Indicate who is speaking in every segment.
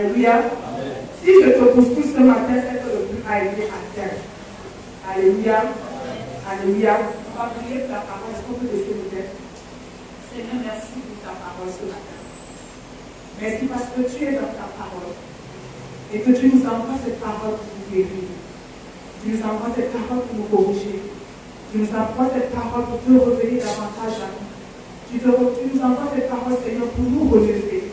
Speaker 1: Alléluia. Si je te bouscule ce matin, c'est que le but a été atteint. Alléluia. Alléluia. On va prier pour la parole. Est-ce qu'on peut laisser le tête? Seigneur, merci pour ta parole ce matin. Merci parce que tu es dans ta parole. Et que tu nous envoies cette parole pour nous guérir. Tu nous envoies cette parole pour nous corriger. Tu nous envoies cette parole pour te révéler davantage à nous. Tu nous envoies cette parole, Seigneur, pour nous relever.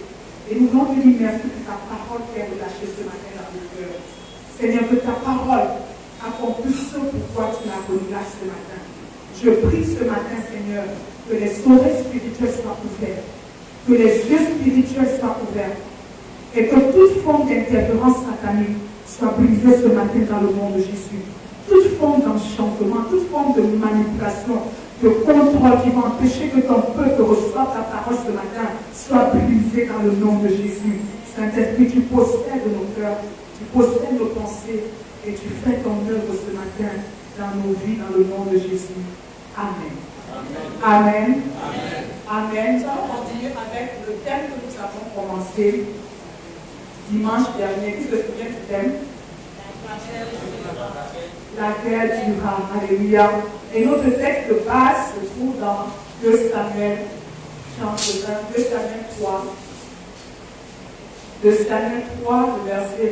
Speaker 1: Et nous voulons te dire merci pour ta parole qui est relâchée ce matin dans nos cœurs. Seigneur, que ta parole accomplisse ce pourquoi tu l'as connu là ce matin. Je prie ce matin, Seigneur, que les oreilles spirituelles soient ouvertes, que les yeux spirituels soient ouverts, et que toute forme d'interférence satanique soit brisée ce matin dans le nom de Jésus. Toute forme d'enchantement, toute forme de manipulation, de contrôle qui va empêcher que ton peuple reçoive ta parole ce matin soit brisée dans le nom de Jésus. Saint-Esprit, tu possèdes nos cœurs, tu possèdes nos pensées et tu fais ton œuvre ce matin dans nos vies, dans le nom de Jésus. Amen. Amen. Amen. Amen. Nous allons continuer avec le thème que nous avons commencé dimanche dernier. Qui se souvient du thème? La guerre durera. Alléluia. Et notre texte de base se trouve dans 2 Samuel, chapitre 1, 2 Samuel 3. 2 Samuel 3, le verset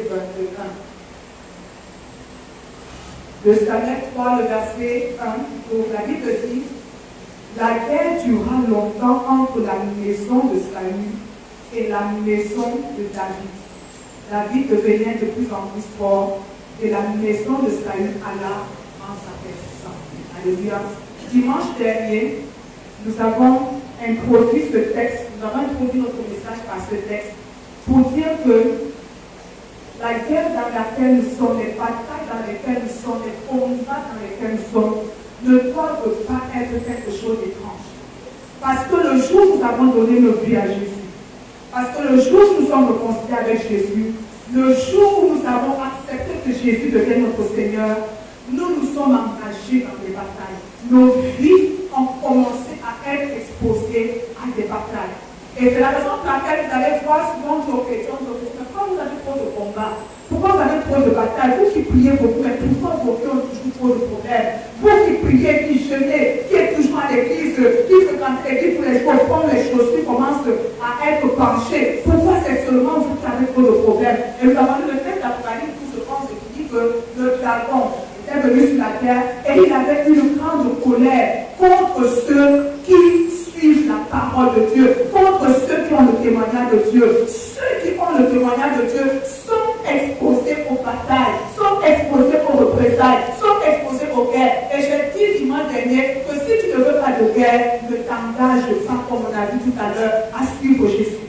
Speaker 1: 21. 2 Samuel 3, le verset 1. Donc la Bible dit: la guerre dura longtemps entre la maison de Saül et la maison de David. David devenait de plus en plus fort et la maison de Saül alla en s'affaissant. Alléluia. Dimanche dernier, nous avons introduit ce texte, nous avons introduit notre message par ce texte pour dire que la guerre dans laquelle nous sommes, les batailles dans lesquelles nous sommes, les combats dans lesquels nous sommes, ne doivent pas être quelque chose d'étrange. Parce que le jour où nous avons donné notre vie à Jésus, parce que le jour où nous sommes réconciliés avec Jésus, le jour où nous avons accepté que Jésus devienne notre Seigneur, nous nous sommes engagés dans des batailles. Nos vies ont commencé à être exposées à des batailles. Et c'est la raison pour laquelle vous allez voir souvent nos chrétiens, pourquoi vous avez trop de combats? Pourquoi vous avez trop de batailles? Vous qui priez beaucoup, mais pourquoi vos vies ont toujours trop de problèmes? Vous qui priez, qui jeûnez, qui êtes toujours à l'église, qui fréquentez l'église tous les jours, quand les chaussures commencent à être penchées, pourquoi c'est seulement vous qui avez trop de problèmes? Et nous avons lu le texte d'Apocalypse où je pense qui dit que le dragon est venu sur la terre et il avait une grande colère contre ceux qui suivent la parole de Dieu, contre ceux qui ont le témoignage de Dieu. Ceux qui ont le témoignage de Dieu sont exposés aux batailles, sont exposés aux représailles, sont exposés aux guerres. Et je dis dimanche dernier que si tu ne veux pas de guerre, ne t'engage pas, comme on a dit tout à l'heure, à suivre Jésus.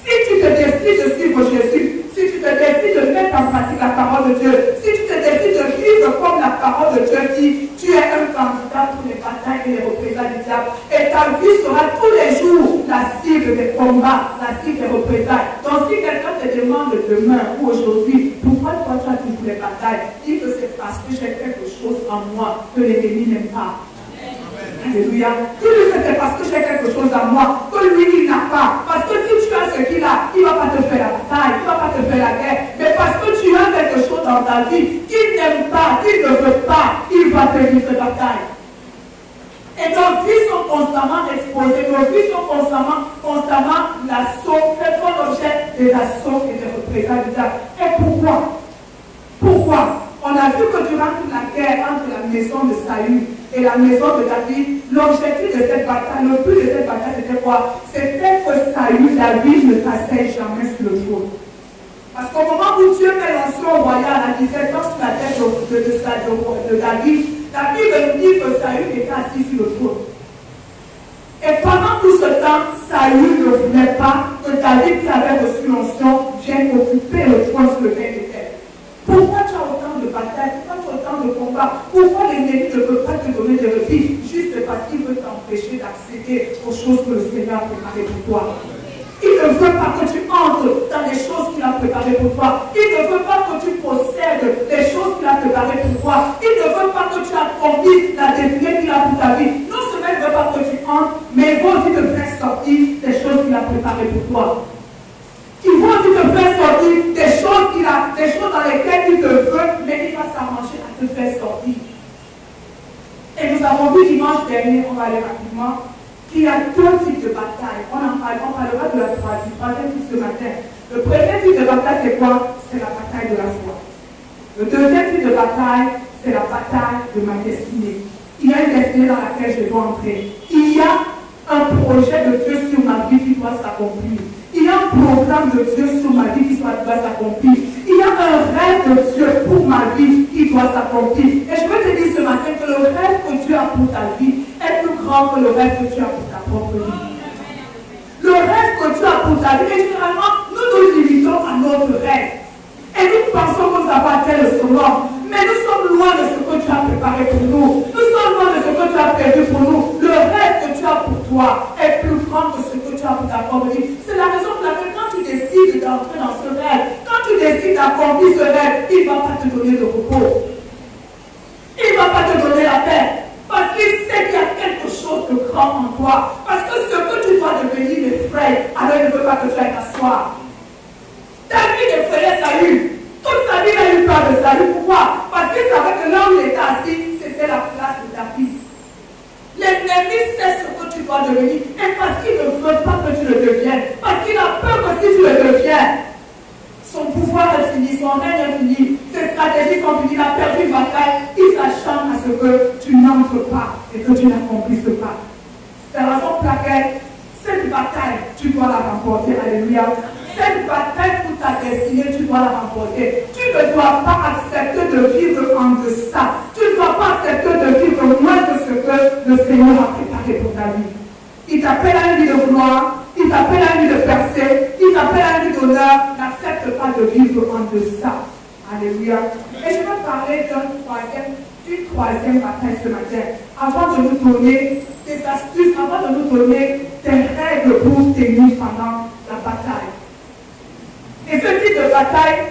Speaker 1: Si tu te décides de suivre Jésus, si tu te décides de mettre en pratique la parole de Dieu, si tu te décides de vivre comme la parole de Dieu dit, tu es un candidat pour les batailles et les représailles du diable. Et ta vie sera tous les jours la cible des combats, la cible des représailles. Donc si quelqu'un te demande demain ou aujourd'hui, pourquoi toi tu as toujours les batailles, dis que c'est parce que j'ai quelque chose en moi que l'ennemi n'aime pas. Alléluia. Tu lui fais, c'est parce que j'ai quelque chose à moi que lui il n'a pas. Parce que si tu as ce qu'il a, il ne va pas te faire la bataille, il ne va pas te faire la guerre. Mais parce que tu as quelque chose dans ta vie qu'il n'aime pas, qu'il ne veut pas, il va te livrer la bataille. Et nos vies sont constamment exposées, nos vies sont constamment l'assaut, font l'objet des assauts et des représailles du diable. Et pourquoi? Pourquoi? On a vu que durant toute la guerre entre la maison de Saül et la maison de David, l'objectif de cette bataille, le but de cette bataille, c'était quoi? C'était que Saül, David, ne s'asseye jamais sur le trône. Parce qu'au moment où Dieu met l'onction royale à 17 ans sur la tête de David, la Bible nous dit que Saül était assis sur le trône. Et pendant tout ce temps, Saül ne voulait pas que David, qui avait reçu l'onction, vienne occuper le trône sur lequel il était. Pourquoi tu as autant de batailles? Pourquoi tu as autant de combats? Pourquoi l'ennemi ne veut pas te donner de répit? Juste parce qu'il veut t'empêcher d'accéder aux choses que le Seigneur a préparées pour toi. Il ne veut pas que tu entres dans les choses qu'il a préparées pour toi. Il ne veut pas que tu possèdes les choses qu'il a préparées pour toi. Il ne veut pas que tu accomplisses la destinée qu'il a pour ta vie. Non seulement il ne veut pas que tu entres, mais il veut aussi te faire sortir des choses qu'il a préparées pour toi. Il veut aussi te te fait sortir. Et nous avons vu dimanche dernier, on va aller rapidement, qu'il y a deux types de batailles. On parlera de la troisième type ce matin. Le premier type de bataille, c'est quoi? C'est la bataille de la foi. Le deuxième type de bataille, c'est la bataille de ma destinée. Il y a une destinée dans laquelle je dois entrer. Il y a un projet de Dieu sur ma vie qui doit s'accomplir. Il y a un programme de Dieu sur ma vie qui doit s'accomplir. Il y a un rêve de Dieu pour ma vie qui doit s'accomplir. Et je veux te dire ce matin que le rêve que Dieu a pour ta vie est plus grand que le rêve que tu as pour ta propre vie. Le rêve que Dieu a pour ta vie, et généralement, nous nous limitons à notre rêve. Et nous pensons que nous avons atteint le sommet. Mais nous sommes loin de ce que tu as préparé pour nous. Nous sommes loin de ce que tu as prévu pour nous. Le rêve que tu as pour toi est plus grand que ce que tu as pour ta propre vie. C'est la raison pour laquelle quand tu décides d'entrer dans ce rêve, quand tu décides d'accomplir ce rêve, il ne va pas te donner de repos. Il ne va pas te donner la paix. Parce qu'il sait qu'il y a quelque chose de grand en toi. Parce que ce que tu dois devenir effraie, alors il ne veut pas que tu ailles t'asseoir. David effrayait Saül. Toute sa vie, il a eu peur de Saül. Pourquoi? Parce qu'il savait que là où il était assis, c'était la place de David. L'ennemi sait ce que tu dois devenir. Et parce qu'il ne veut pas que tu le deviennes, parce qu'il a peur que si tu le deviens, son pouvoir est fini, son règne est fini, ses stratégies sont finies, il a perdu une bataille, il s'acharne à ce que tu n'entres pas et que tu n'accomplisses pas. C'est la raison pour laquelle cette bataille, tu dois la remporter. Alléluia. Cette bataille pour ta destinée, tu dois la remporter. Tu ne dois pas accepter de vivre en deçà. Tu ne dois pas accepter de vivre moins que ce que le Seigneur a préparé pour ta vie. Il t'appelle à une vie de gloire, il t'appelle à une vie de percée, il t'appelle à une vie d'honneur. N'accepte pas de vivre en deçà. Alléluia. Et je vais parler d'une troisième bataille ce matin, avant de nous donner des astuces, avant de nous donner des règles pour tenir pendant la bataille. Et ce type de bataille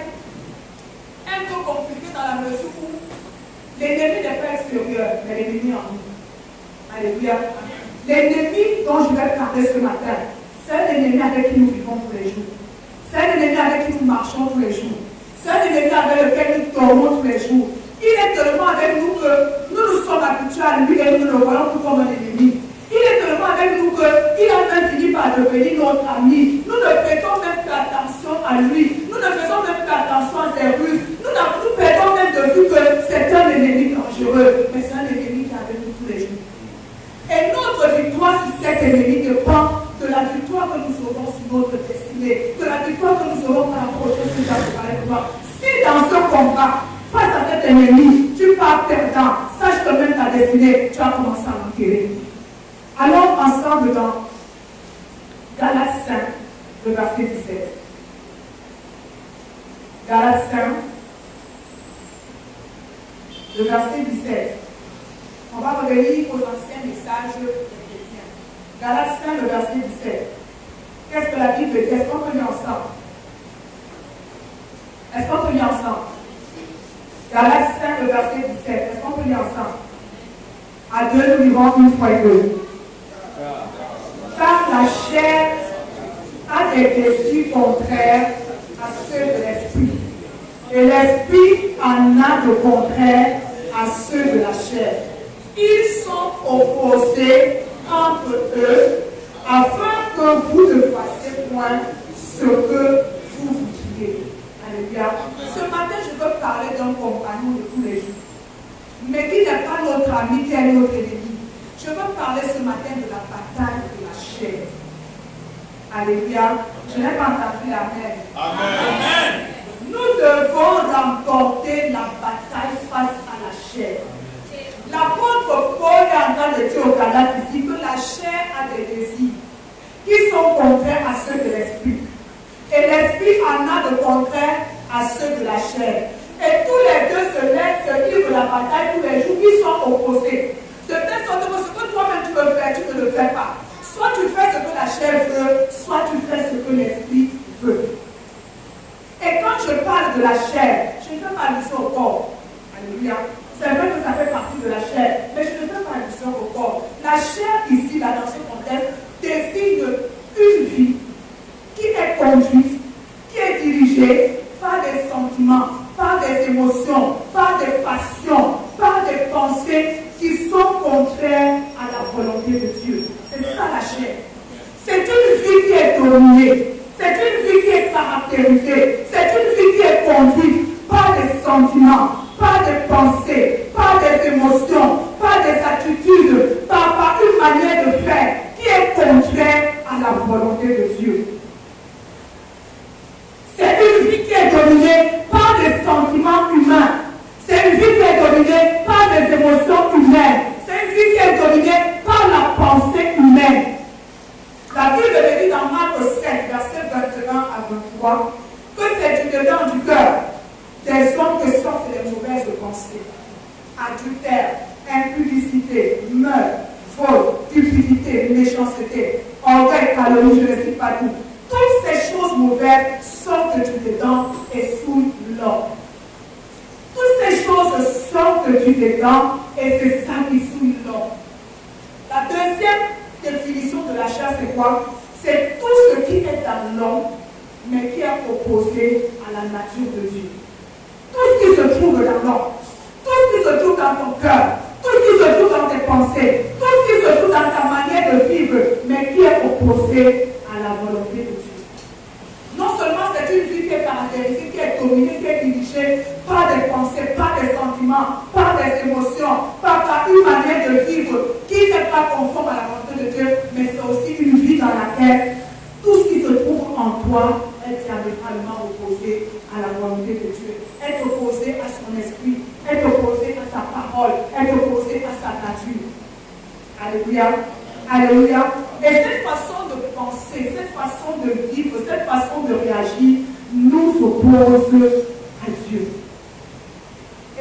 Speaker 1: est un peu compliqué dans la mesure où l'ennemi n'est pas extérieur, mais l'ennemi en nous. Alléluia. L'ennemi dont je vais parler ce matin, c'est un ennemi avec qui nous vivons tous les jours. C'est un ennemi avec qui nous marchons tous les jours. C'est un ennemi avec lequel nous tombons tous les jours. Il est tellement avec nous que nous sommes habitués à lui et nous le voyons tout comme un ennemi. Il est tellement avec nous qu'il a même fini par devenir notre ami. Nous ne prêtons même plus attention à lui. Nous ne faisons même plus attention à ses ruses. Nous perdons même de vue que c'est un ennemi dangereux. Mais c'est un ennemi qui est avec nous tous les jours. Et notre victoire sur cet ennemi dépend de la victoire que nous aurons sur notre destinée. De la victoire que nous aurons par rapport au Dieu que tu as préparé pour toi. Si dans ce combat, face à cet ennemi, tu pars perdant, sache que même ta destinée, tu as commencé à l'enterrer. Allons ensemble dans Galates 5, le verset 17. Galates 5, le verset 17. On va revenir aux anciens messages des chrétiens. Galates 5, le verset 17. Qu'est-ce que la Bible dit? Est-ce qu'on peut lire ensemble? Est-ce qu'on peut lire ensemble? Galates 5, le verset 17. Est-ce qu'on peut lire ensemble? À deux, nous lirons une fois et deux. Car la chair a des désirs contraires à ceux de l'esprit. Et l'esprit en a de contraires à ceux de la chair. Ils sont opposés entre eux afin que vous ne fassiez point ce que vous voudriez. Alléluia. Ce matin, je veux parler d'un compagnon de tous les jours, mais qui n'est pas notre ami, qui est notre ennemi. Je veux parler ce matin de la bataille de la chair. Alléluia. Je n'ai pas entendu l'amen. Amen. Nous devons remporter la bataille face à la chair. L'apôtre Paul est en train de dire aux Galates ici que la chair a des désirs qui sont contraires à ceux de l'esprit. Et l'esprit en a de contraires à ceux de la chair. Et tous les deux se livrent la bataille tous les jours, ils sont opposés. De telle sorte que ce que toi-même tu veux faire, tu ne le fais pas. Soit tu fais ce que la chair veut, soit tu fais ce que l'esprit veut. Et quand je parle de la chair, je ne fais pas allusion au corps. Alléluia. C'est vrai que ça fait partie de la chair, mais je ne fais pas allusion au corps. La chair ici, là, dans ce contexte, désigne une vie qui est conduite, qui est dirigée par des sentiments, par par des émotions, par des passions, par des pensées qui sont contraires à la volonté de Dieu. C'est ça la chair. C'est une vie qui est dominée. C'est une vie qui est caractérisée. C'est une vie qui est conduite par des sentiments, par des pensées, par des émotions, par des attitudes, par une manière de faire qui est contraire à la volonté de Dieu. C'est une vie qui est dominée par des sentiments humains. C'est une vie qui est dominée par des émotions humaines. C'est une vie qui est dominée par la pensée humaine. La Bible me dit dans Marc 7, versets 21 à 23, que c'est du dedans du cœur des hommes que sortent les mauvaises pensées. Adultère, impudicité, meurtre, vol, cupidité, méchanceté, orgueil, calomnie, je ne sais pas tout. Toutes ces choses mauvaises sortent du dedans et souillent l'homme. Toutes ces choses sortent du dedans et c'est ça qui souille l'homme. La deuxième définition de la chair, c'est quoi? C'est tout ce qui est dans l'homme, mais qui est opposé à la nature de Dieu. Tout ce qui se trouve dans l'homme, tout ce qui se trouve dans ton cœur, tout ce qui se trouve dans tes pensées, tout ce qui se trouve dans ta manière de vivre, mais qui est opposé à la volonté de Dieu. Non seulement c'est une vie qui est caractérisée, qui est dominée, qui est dirigée par des pensées, par des sentiments, par des émotions, par une manière de vivre qui n'est pas conforme à la volonté de Dieu, mais c'est aussi une vie dans laquelle tout ce qui se trouve en toi est diamétralement opposé à la volonté de Dieu, est opposé à son esprit, est opposé à sa parole, est opposé à sa nature. Alléluia. Alléluia. Et cette façon de penser, cette façon de vivre, cette façon de réagir nous oppose à Dieu.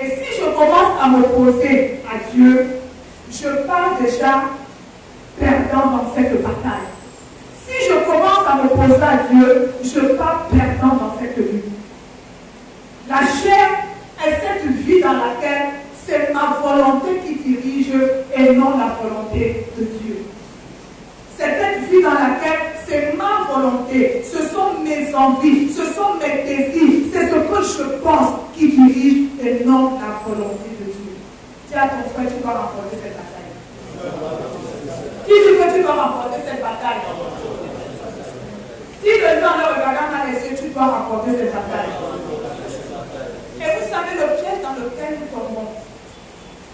Speaker 1: Et si je commence à m'opposer à Dieu, je pars déjà perdant dans cette bataille. Si je commence à m'opposer à Dieu, je pars perdant dans cette vie. La chair est cette vie dans laquelle c'est ma volonté qui dirige et non la volonté de Dieu. C'est cette vie dans laquelle c'est ma volonté, ce sont mes envies, ce sont mes désirs, c'est ce que je pense qui dirige et non la volonté de Dieu. Dis à ton frère, tu dois remporter cette bataille. Qui dit que tu dois remporter cette bataille? Dis-le dans le regardant dans les yeux, tu dois remporter cette bataille. Et vous savez le piège dans lequel nous tombons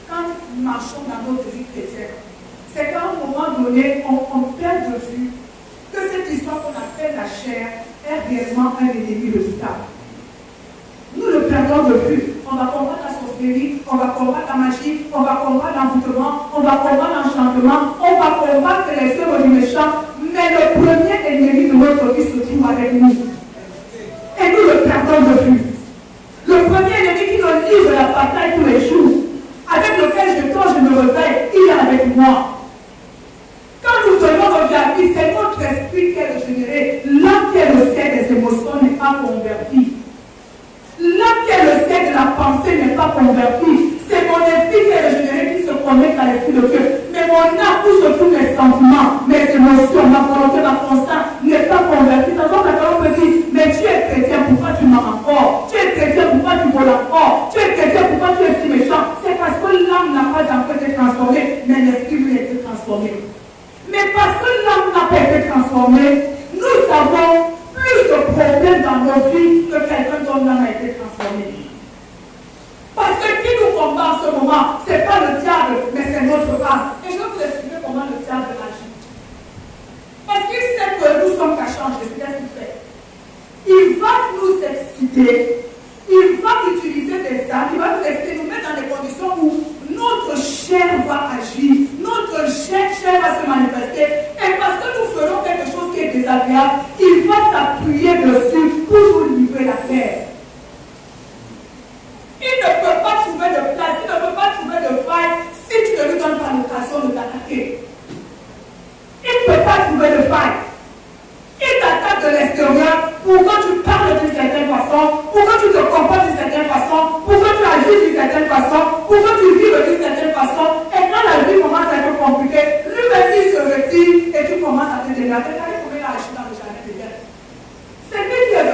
Speaker 1: quand nous marchons dans notre vie chrétienne, c'est qu'à un moment donné, on perd de vue que cette histoire qu'on appelle la chair est réellement un ennemi redoutable. Nous le perdons de vue. On va combattre la sorcellerie, on va combattre la magie, on va combattre l'envoûtement, on va combattre l'enchantement, on va combattre les œuvres du méchant, mais le premier ennemi de notre vie se trouve avec nous. Et nous le perdons de vue. Le premier ennemi qui nous livre la bataille tous les jours, avec lequel quand je me réveille, il est avec moi. Quand nous donnons notre vie, c'est notre esprit qui est régénéré. L'âme qui est le ciel des émotions n'est pas convertie. L'âme qui est le ciel de la pensée n'est pas convertie. C'est mon esprit qui est régénéré, qui se connecte à l'esprit de Dieu. Mais mon âme, où se trouvent mes sentiments, mes émotions, ma volonté, ma conscience, n'est pas convertie. C'est donc la parole peut dire, mais tu es chrétien, pourquoi tu mens encore? Tu es chrétien, pourquoi tu voles encore? Tu es chrétien, pourquoi tu es si méchant? C'est parce que l'âme n'a pas encore été transformée, mais l'esprit lui a été transformé. Mais parce que l'âme n'a pas été transformée, nous avons plus de problèmes dans nos vies que quelqu'un dont l'âme a été transformée. Parce que qui nous combat en ce moment, ce n'est pas le diable, mais c'est notre âme. Et je vais vous expliquer comment le diable agit. Parce qu'il sait que nous sommes cachants, Jésus, qu'est-ce qu'il fait? Il va nous exciter, il va utiliser des armes, il va nous exciter, nous mettre dans des conditions où notre chair va agir, notre chair va se manifester. Et parce que nous ferons quelque chose qui est désagréable, il va s'appuyer dessus pour nous livrer la terre. Il ne peut pas trouver de place, il ne peut pas trouver de faille si tu ne lui donnes pas l'occasion de t'attaquer. Il ne peut pas trouver de faille. Il t'attaque de l'extérieur pour que tu parles d'une certaine façon, pour que tu te comportes d'une certaine façon, pour que tu agisses d'une certaine façon, pour que tu vives d'une certaine façon. Et quand la vie commence à être compliquée, lui-même il se retire et tu commences à te débattre. Regardez comment il a agi dans le jardin d'Éden. C'est lui qui est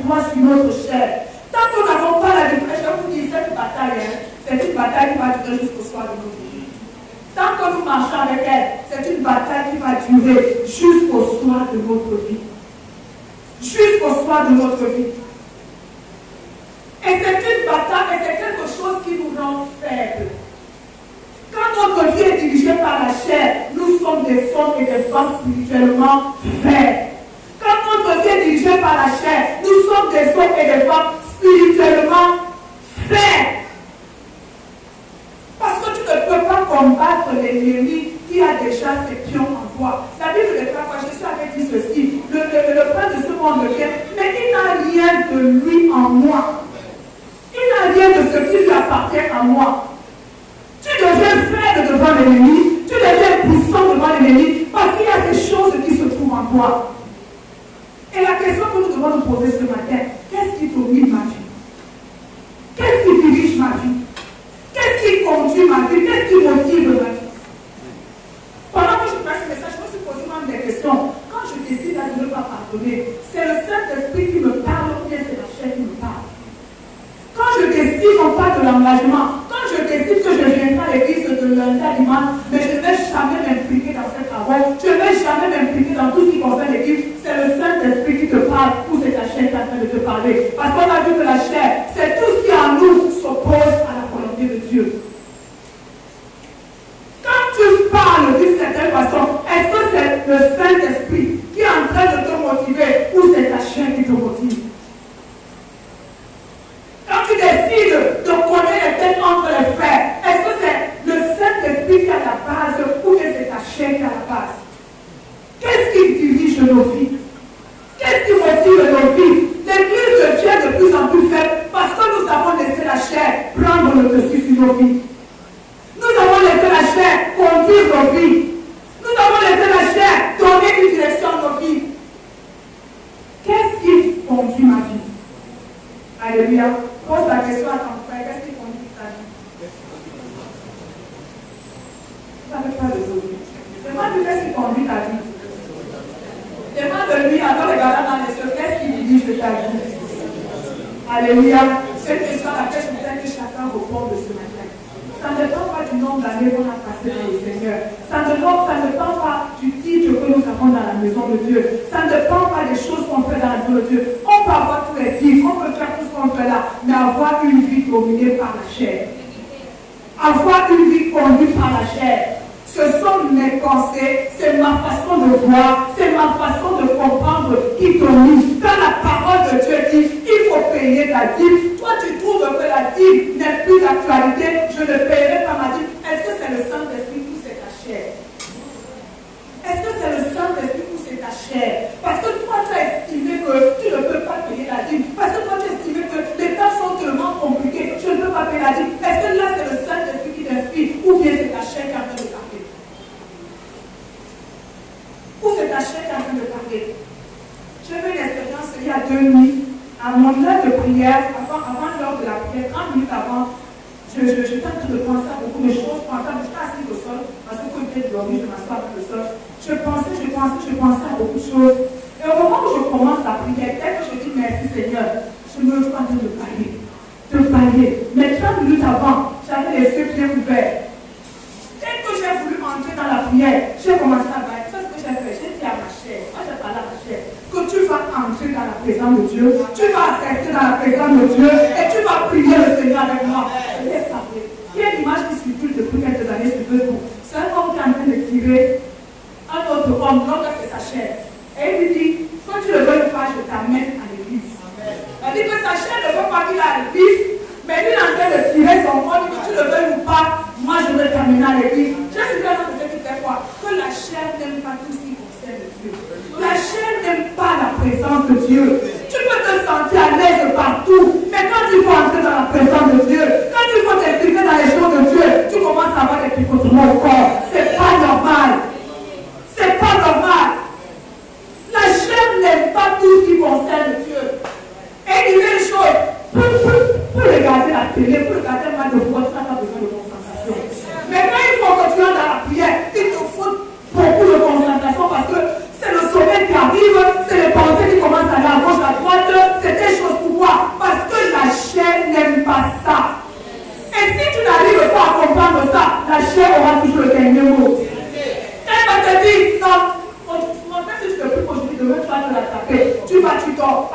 Speaker 1: pouvoir sur notre chair. Tant que nous n'avons pas la victoire, je vous dis, cette bataille, c'est une bataille qui va durer jusqu'au soir de notre vie. Tant que nous marchons avec elle, c'est une bataille qui va durer jusqu'au soir de notre vie. Jusqu'au soir de notre vie. Et c'est une bataille, et c'est quelque chose qui nous rend faibles. Quand notre vie est dirigée par la chair, nous sommes des hommes et des femmes spirituellement faibles. Quand notre vie est dirigée par la chair, nous sommes des hommes et des femmes spirituellement faibles. Parce que tu ne peux pas combattre l'ennemi qui a déjà ses pions en toi. La Bible ne dit pas, Jésus avait dit ceci, le prince de ce monde vient, mais il n'a rien de lui en moi. Il n'a rien de ce qui lui appartient à moi. Tu deviens faible devant l'ennemi, tu deviens puissant devant l'ennemi, parce qu'il y a ces choses qui se trouvent en toi. Et la question que nous devons nous poser ce matin, qu'est-ce qui domine ma vie? Qu'est-ce qui dirige ma vie? Qu'est-ce qui conduit ma vie? Qu'est-ce qui motive ma vie? Pendant que je passe ce message, je me suis posé même des questions. Quand je décide de ne pas pardonner, c'est le Saint-Esprit qui me parle ou bien c'est la chair qui me parle? Quand je décide, on parle de l'engagement. Quand je décide que je viendrai à l'église de lundi à dimanche, mais je ne vais jamais m'impliquer dans cette parole, je ne vais jamais m'impliquer dans tout ce qui concerne l'église, c'est le Saint-Esprit qui te parle ou c'est ta chair qui est en train de te parler. Parce qu'on a vu que la chair, c'est tout ce qui en nous s'oppose à la volonté de Dieu. Quand tu parles d'une certaine façon, est-ce que c'est le Saint-Esprit qui est en train de te motiver ou c'est ta chair qui te motive? Quand tu décides de connaître les têtes entre les frères, est-ce que c'est le Saint-Esprit qui est à la base ou bien c'est ta chair qui est à la base? Qu'est-ce qui dirige nos vies? Qu'est-ce qui motive nos vies? L'église de Dieu est de plus en plus faible parce que nous avons laissé la chair prendre le dessus sur nos vies. Nous avons laissé la chair conduire nos vies. Nous avons laissé la chair donner une direction à nos vies. Qu'est-ce qui conduit ma vie? Alléluia. Pose la question à ton frère, qu'est-ce qui conduit ta vie? Tu n'avais pas de soucis. Demande-lui qu'est-ce qui conduit ta vie. Demande-lui, en regardant dans les yeux, qu'est-ce qui dirige ta vie. Alléluia. C'est une question à laquelle je voudrais que chacun réponde ce matin. Ça ne dépend pas du nombre d'années qu'on a passé dans le Seigneur. Ça ne dépend pas du titre que nous avons dans la maison de Dieu. Ça ne dépend pas des choses qu'on fait dans la maison de Dieu. On peut avoir tous les titres, on peut faire tout ce qu'on fait là, mais avoir une vie dominée par la chair. Avoir une vie conduite par la chair. Ce sont mes pensées, c'est ma façon de voir, c'est ma façon de comprendre qui domine. Quand la parole de Dieu dit, il faut payer ta dîme, toi tu trouves que la dîme n'est plus d'actualité, je ne paierai pas ma dîme. Est-ce que c'est le Saint-Esprit ou c'est ta chair? Est-ce que c'est le Saint-Esprit ou c'est ta chair? Parce que toi tu as estimé que tu ne peux pas payer la dîme. Parce que toi tu as estimé que les temps sont tellement compliqués, je ne peux pas payer la dîme. Est-ce que là c'est le Saint-Esprit qui t'inspire ou bien c'est ta chair qui est en train de parler? Ou c'est ta chair qui est en train de parler? J'ai fait une expérience il y a 2 nuits. À mon heure de prière, avant l'heure de la prière, 30 minutes avant, j'étais en train de penser à beaucoup de choses. J'étais assise au sol, parce que quand j'étais dormi, je m'assois avec le sol. Je pensais à beaucoup de choses. Et au moment où je commence la prière, dès que je dis merci Seigneur, je me suis en train de parler. Mais 30 minutes avant, j'avais les yeux bien ouverts. Dès que j'ai voulu entrer dans la prière, j'ai commencé à bailler. C'est ce que j'ai fait. J'ai dit à ma chair, moi j'ai parlé à ma chair, que tu vas entrer dans la présence de Dieu, tu vas rester dans la présence de Dieu et tu vas prier le Seigneur avec moi. Je l'ai parlé. Il y a une image qui circule depuis quelques années sur Facebook. C'est un homme qui est en train de tirer un autre homme, l'autre c'est sa chair. Et il lui dit, quand tu ne veux pas, je t'amène à l'église. Il dit que sa chair ne veut pas qu'il aille à l'église, mais lui il est en train de tirer son corps, que tu le veux ou pas, moi je vais t'amener à l'église. J'ai suivi un autre qui fait quoi? Que la chair n'aime pas tout ce qui concerne Dieu. La chair n'aime pas la présence de Dieu. Tu peux te sentir à l'aise partout, mais quand tu vas entrer dans la présence de Dieu, quand tu vas t'impliquer dans les choses de Dieu, tu commences à avoir des picotements au corps. C'est pas normal. C'est pas normal. La chair n'aime pas tout ce qui concerne Dieu. Et il dit une chose, pour regarder la télé, pour regarder un match de football, tu n'as pas besoin de concentration. Mais quand il faut continuer dans la prière, il te faut beaucoup de concentration parce que c'est le sommeil qui arrive, c'est les pensées qui commencent à aller à gauche, à droite, c'est des choses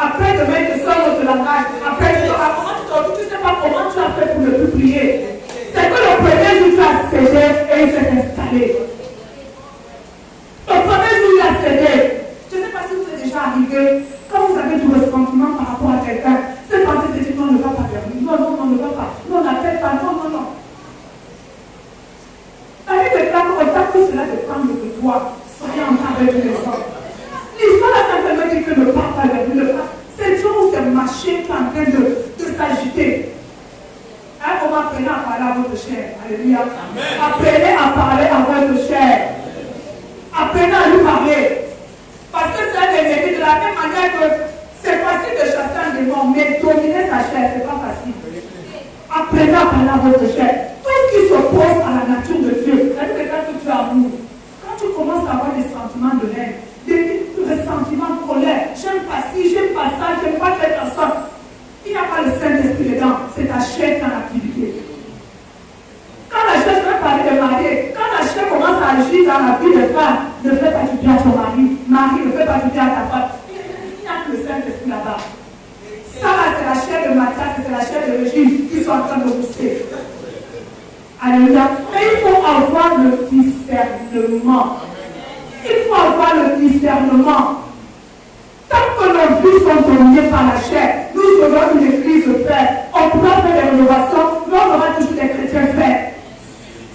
Speaker 1: Après demain, il te sort notre langage. Après, tu ne sais pas comment tu as fait pour ne plus prier. C'est que le premier jour, tu as cédé et il s'est installé. Le premier jour, il a cédé. Je ne sais pas si vous êtes déjà arrivé, quand vous avez du ressentiment par rapport à quelqu'un, c'est pensée de dire non, on ne va pas vers lui. Non, non, non, on ne va pas. Non, on n'appelle pas. Non, non, non. La vie déclare autant que cela dépend de toi. Soyez en train de les autres. L'histoire a simplement dit que ne parle pas vers lui. C'est Dieu où c'est marché qui est en train de s'agiter. Hein, on va apprendre à parler à votre chair. Alléluia. Apprenez à parler à votre chair. Apprenez à lui parler. Parce que c'est un ennemi de la même manière que c'est facile de chasser un démon, mais dominer sa chair, c'est pas facile. Apprenez à parler à votre chair. Tout ce qui s'oppose à la nature de Dieu, c'est-à-dire que quand tu amours, quand tu commences à avoir des sentiments de haine, des ressentiments de colère, j'aime pas ci, j'aime pas ça, j'aime pas telle personne, il n'y a pas le Saint-Esprit dedans, c'est ta chair qui est en activité. Quand la chair, je vais parler de marié, quand la chair commence à agir dans la vie des femmes, ne fais pas du bien à ton mari, Marie ne fait pas du bien à ta femme, il n'y a que le Saint-Esprit là-bas. Ça là, c'est la chair de Mathias, c'est la chair de Régine qui sont en train de pousser. Alléluia. Mais il faut avoir le discernement. Il faut avoir le discernement. Tant que nos vies sont dominées par la chair, nous aurons une église faite. On pourra faire des rénovations, mais on aura toujours des chrétiens faits.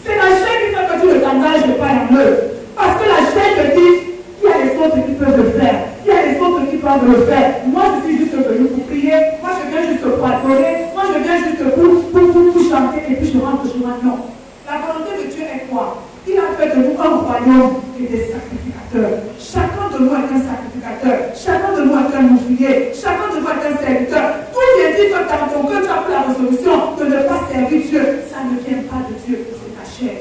Speaker 1: C'est la chair qui fait que tu ne t'engages pas en eux. Parce que la chair te dit, il y a les autres qui peuvent le faire. Il y a les autres qui peuvent le faire. Moi, je suis juste venu pour prier. Moi, je viens juste pour adorer. Moi, je viens juste pour chanter et puis je rentre chez moi. Non. La volonté de Dieu est quoi? Il a fait de nous un royaume et des sacrificateurs. Chacun de nous est un sacrificateur. Chacun de nous est un ouvrier. Chacun de nous est un serviteur. Tout vient dire que dans ton cœur, tu as pris la résolution de ne pas servir Dieu. Ça ne vient pas de Dieu, c'est ta chair.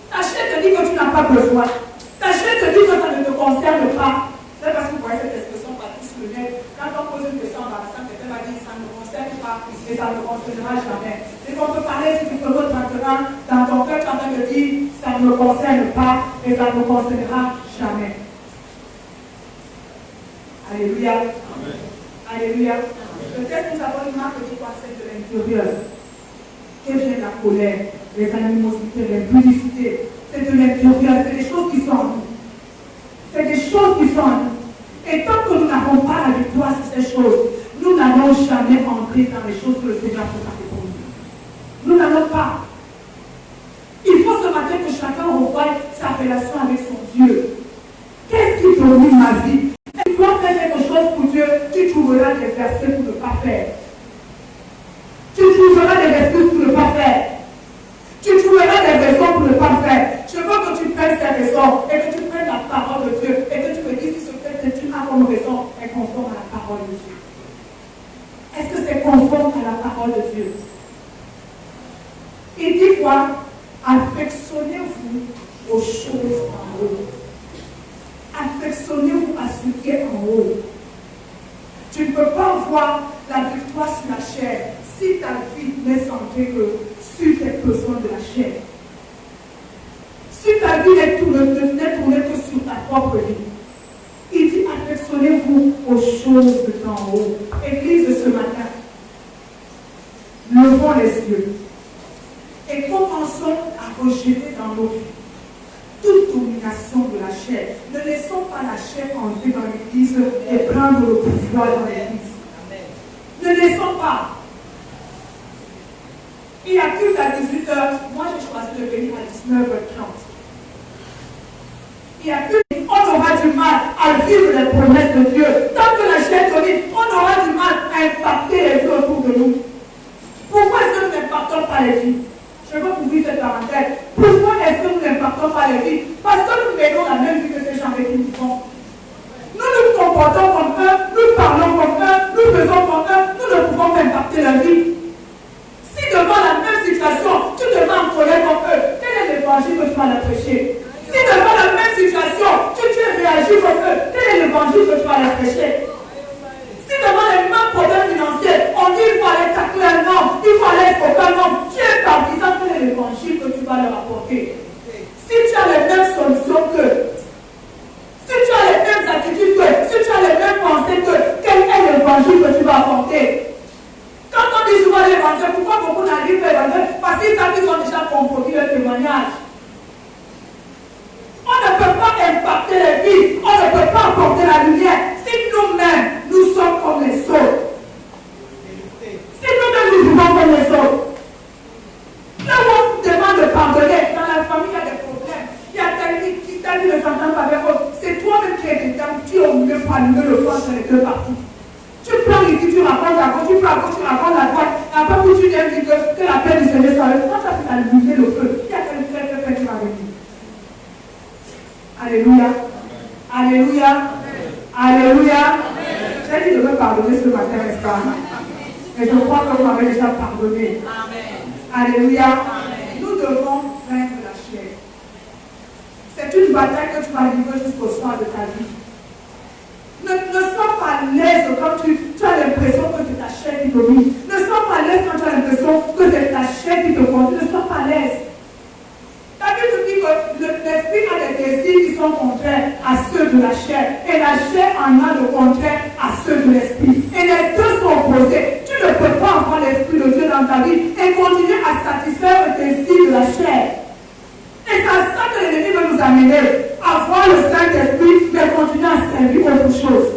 Speaker 1: Ta chair te dit que tu n'as pas besoin. Ta chair te dit que ça ne te concerne pas. C'est parce que vous voyez cette expression Patrice le net. Quand on pose une question embarrassante, quelqu'un va dire ça ne me concerne pas et ça ne me concernera jamais. Et qu'on peut parler si tu peux l'autre maintenant dans ton cœur quand on te dit ça ne me concerne pas et ça ne me concernera jamais. Alléluia. Amen. Alléluia. Peut-être que nous avons une marque de croissance de l'intérieur. Que vient la colère, les animosités, les publicités. C'est de l'intérieur, c'est des choses qui sont en nous. C'est des choses qui sont en nous. Et tant que nous n'avons pas la victoire sur ces choses, nous n'allons jamais entrer dans les choses que le Seigneur a préparées pour nous. Nous n'allons pas. Il faut ce matin que chacun revoie sa relation avec son Dieu. Qu'est-ce qui domine ma vie? Si tu dois faire quelque chose pour Dieu, tu trouveras des versets pour ne pas faire. Tu trouveras des excuses pour ne pas faire. Tu trouveras des raisons pour ne pas faire. Je veux que tu prennes ces raisons et que tu prennes la parole de Dieu et que tu me dises si ce que tu as comme raison est conforme à la parole de Dieu. Est-ce que c'est conforme à la parole de Dieu? Il dit quoi? Affectionnez-vous aux choses en haut. Affectionnez-vous à ce qui est en haut. Tu ne peux pas voir la victoire sur la chair si ta vie n'est centrée que sur tes besoins de la chair. Si ta vie n'est tournée que sur ta propre vie. Il dit affectionnez-vous aux choses d'en haut. Église de ce matin, levons les yeux et commençons à rejeter dans nos vies toute domination de la chair. Ne laissons pas la chair entrer dans l'église et prendre le pouvoir dans l'église. Ne laissons pas. Il y a culte à 18h. Moi, j'ai choisi de venir à 19h30. Il y a culte. On aura du mal à vivre les promesses de Dieu. Tant que la chair domine, on aura du mal à impacter les vies autour de nous. Pourquoi est-ce que nous n'impactons pas les vies? Je veux ouvrir cette parenthèse. Pourquoi est-ce que nous n'impactons pas les vies? Parce que nous menons la même vie que ces gens avec qui nous vivons. Nous nous comportons comme eux, nous parlons comme eux, nous faisons comme eux, nous ne pouvons pas impacter leur vie. Si devant la même situation, tu te mets en colère comme eux, quel est l'évangile que tu vas leur prêcher? Si devant la même situation, tu réagis comme eux, quel est l'évangile que tu vas leur prêcher? tu peux à gauche, tu racontes la droite, et après tu viens dire que la paix du Seigneur soit avec toi. Quand tu as pu allumer le feu, il y a quelqu'un qui va venir. Alléluia. Alléluia. Alléluia. J'ai dit de me pardonner ce matin, n'est-ce pas? Et je crois que vous m'avez déjà pardonné. Alléluia. Nous devons vaincre la chair. C'est une bataille que tu vas vivre jusqu'au soir de ta vie. Ne sois pas à l'aise quand tu as l'impression que c'est ta chair qui domine. Ne sois pas à l'aise quand tu as l'impression que c'est ta chair qui te conduit. Ne sois pas à l'aise. La Bible dit que l'esprit a des désirs qui sont contraires à ceux de la chair. Et la chair en a de contraire à ceux de l'esprit. Et les deux sont opposés. Tu ne peux pas avoir l'esprit de Dieu dans ta vie et continuer à satisfaire le désir de la chair. Et c'est à ça que l'ennemi veut nous amener. Avoir le Saint-Esprit, mais continuer à servir autre chose.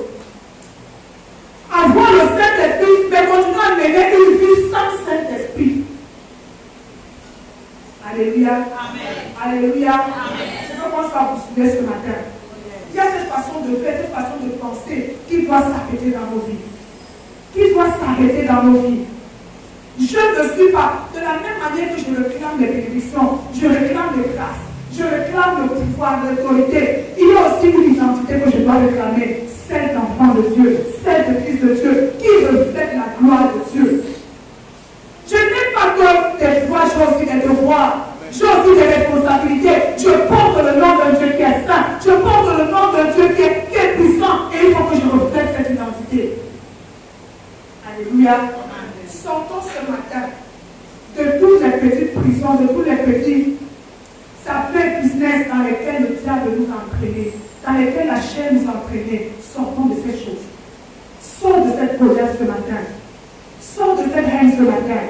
Speaker 1: Avoir le Saint-Esprit, mais continuer à mener une vie sans Saint-Esprit. Alléluia. Amen. Alléluia. Amen. Je veux qu'on soit bousculé ce matin. Il y a cette façon de faire, cette façon de penser qui doit s'arrêter dans nos vies. Qui doit s'arrêter dans nos vies. Je ne suis pas, de la même manière que je réclame les bénédictions, je réclame les grâces, je réclame le pouvoir, l'autorité. Il y a aussi une identité que je dois réclamer, celle d'enfant de Dieu, celle de fils de Dieu, qui reflète la gloire de Dieu. Je n'ai pas que des droits, j'ai aussi des devoirs, j'ai aussi des responsabilités. Je porte le nom d'un Dieu qui est saint, je porte le nom d'un Dieu qui est puissant, et il faut que je reflète cette identité. Alléluia. Sortons ce matin de toutes les petites prisons, de tous les petits affaires business dans lesquels le diable nous a entraînés, dans lesquels la chair nous a entraînés. Sortons de ces choses. Sors de cette colère ce matin. Sors de cette haine ce matin.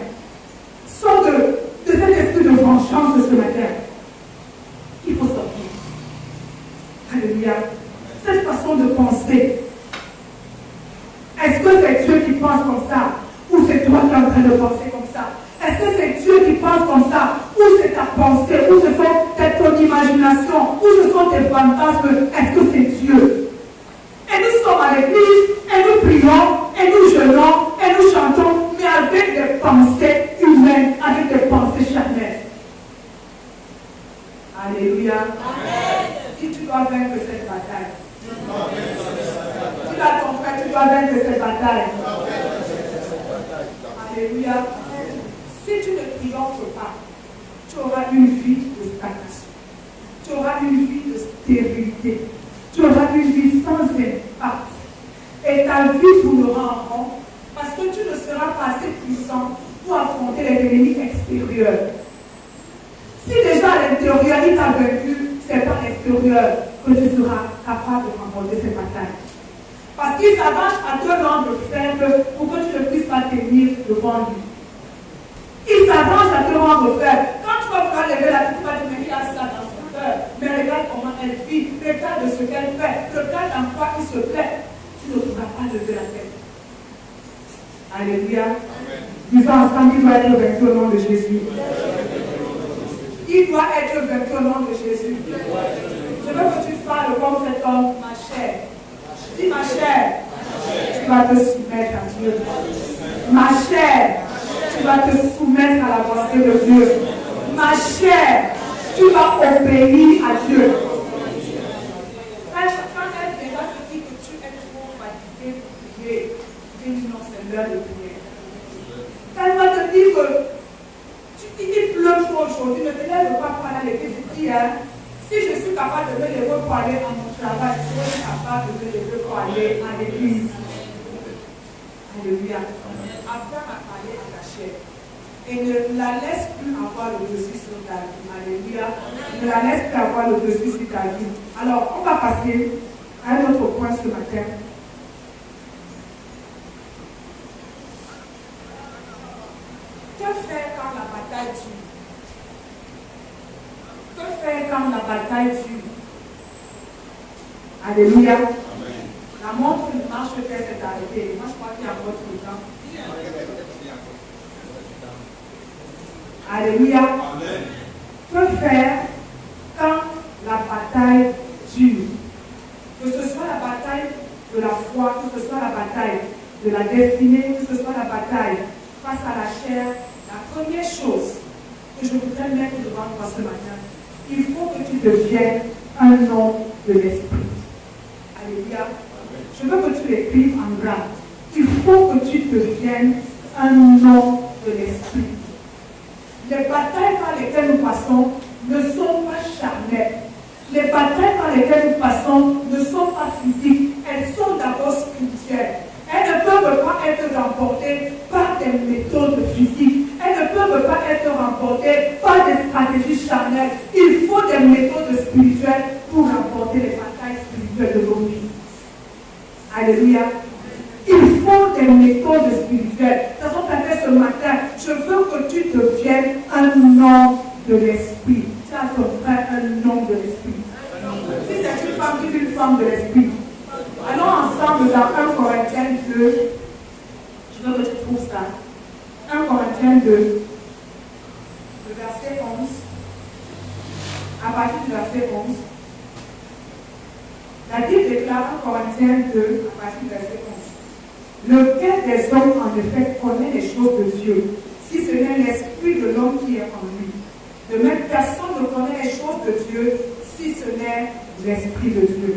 Speaker 1: Sors de cet esprit de vengeance ce matin. Il faut sortir. Alléluia. Cette façon de penser. Est-ce que c'est Dieu qui pense comme ça? Ou c'est toi qui es en train de penser comme ça? Est-ce que c'est Dieu qui pense comme ça? Ou c'est ta pensée? Ou ce sont ton imagination? Ou ce sont tes fantasmes? Est-ce que c'est Dieu? Et nous sommes à l'église, et nous prions, et nous jeûnons, et nous chantons, mais avec des pensées humaines, avec des pensées charnelles. Alléluia. Amen. Si tu dois vaincre cette bataille, dis à ton frère, tu dois vaincre cette bataille. Alléluia. Si tu ne triomphes pas, tu auras une vie de stagnation. Tu auras une vie de stérilité. Tu auras une vie sans impact. Et ta vie tournera en rond parce que tu ne seras pas assez puissant pour affronter les ennemis extérieurs. Si déjà à l'intérieur il t'a vaincu, c'est par l'extérieur que tu seras capable de remporter cette bataille. Parce qu'il s'arrache à te rendre faible pour que tu ne puisses pas tenir devant lui. Il s'arrange à te rendre faible. Quand tu vas vouloir lever la tête, tu vas dire, mais il y a ça dans son cœur. Mais regarde comment elle vit. Regarde ce qu'elle fait. Regarde en quoi il se plaît. Tu ne pourras pas lever la tête. Alléluia. Disons ensemble, il doit être vaincu au nom de Jésus. Il doit être vaincu au nom de Jésus. Je veux que tu parles comme cet homme, ma chère. Dis ma chère, tu vas te soumettre à Dieu. Ma chère, tu vas te soumettre à la volonté de Dieu. Ma chère, tu vas obéir à Dieu. Quand elle va te dire que tu es trop fatigué pour prier, dis non, c'est l'heure de prier. Quand elle va te dire que il pleut trop aujourd'hui, ne te lève pas pour aller à l'église, dis, si je suis capable de me lever pour aller à mon travail, je suis capable de me lever pour aller à l'église. Alléluia. Apprends à parler à ta chair. Et ne la laisse plus avoir le dessus sur ta vie. Alléluia. Ne la laisse plus avoir le dessus sur ta vie. Alors, on va passer à un autre point ce matin. Que faire quand la bataille dure? Que faire quand la bataille dure? Alléluia. Amen. La montre ne marche que s'est arrêtée. Moi, je crois qu'il y a votre temps. Alléluia. Amen. Que faire quand la bataille dure? Que ce soit la bataille de la foi, que ce soit la bataille de de la destinée, que ce soit la bataille face à la chair, la première chose que je voudrais mettre devant toi ce matin, il faut que tu deviennes un homme de l'esprit. Alléluia. Je veux que tu l'écrives en gras. Il faut que tu deviennes un homme de l'esprit. Les batailles par lesquelles nous passons ne sont pas charnelles. Les batailles par lesquelles nous passons ne sont pas physiques. Elles sont d'abord spirituelles. Elles ne peuvent pas être remportées par des méthodes physiques. Elles ne peuvent pas être remportées par des stratégies charnelles. Il faut des méthodes spirituelles pour remporter les batailles spirituelles de nos vies. Alléluia. Il faut des méthodes spirituelles. De toute façon, peut-être ce matin, je veux que tu deviennes un homme de l'esprit. Tu as ton frère un homme de l'esprit. Si c'est une femme, tu es une femme de l'esprit. Allons ensemble dans 1 Corinthiens 2. Je veux que tu trouves ça. 1 Corinthiens 2, le verset 11. À partir du verset 11. La Bible déclare 1 Corinthiens 2, à partir du verset 11. Lequel des hommes, en effet, connaît les choses de Dieu, si ce n'est l'esprit de l'homme qui est en lui? De même, personne ne connaît les choses de Dieu, si ce n'est l'esprit de Dieu.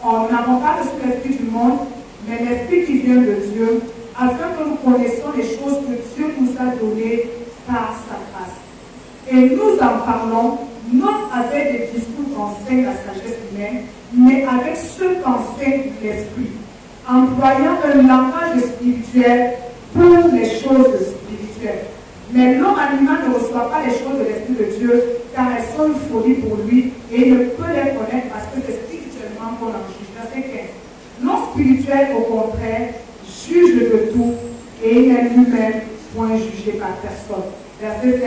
Speaker 1: On n'avons pas reçu l'esprit du monde, mais l'esprit qui vient de Dieu, afin que nous connaissions les choses que Dieu nous a données par sa grâce. Et nous en parlons, non avec des discours qu'enseigne la sagesse humaine, mais avec ceux qu'enseigne l'esprit, employant un langage spirituel pour les choses spirituelles. Mais l'homme animal ne reçoit pas les choses de l'Esprit de Dieu, car elles sont une folie pour lui, et il ne peut les connaître parce que c'est spirituellement qu'on en juge. Verset 15. L'homme spirituel, au contraire, juge de tout, et il n'est lui-même point jugé par personne. Verset 16.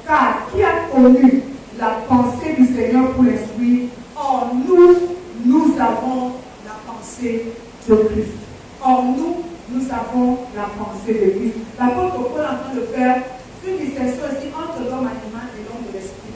Speaker 1: Car qui a connu la pensée du Seigneur pour l'instruire? Or, nous avons la pensée de Christ. Or, nous avons la pensée de Christ. L'apôtre Paul est en train de faire une distinction ici entre l'homme animal et l'homme de l'esprit.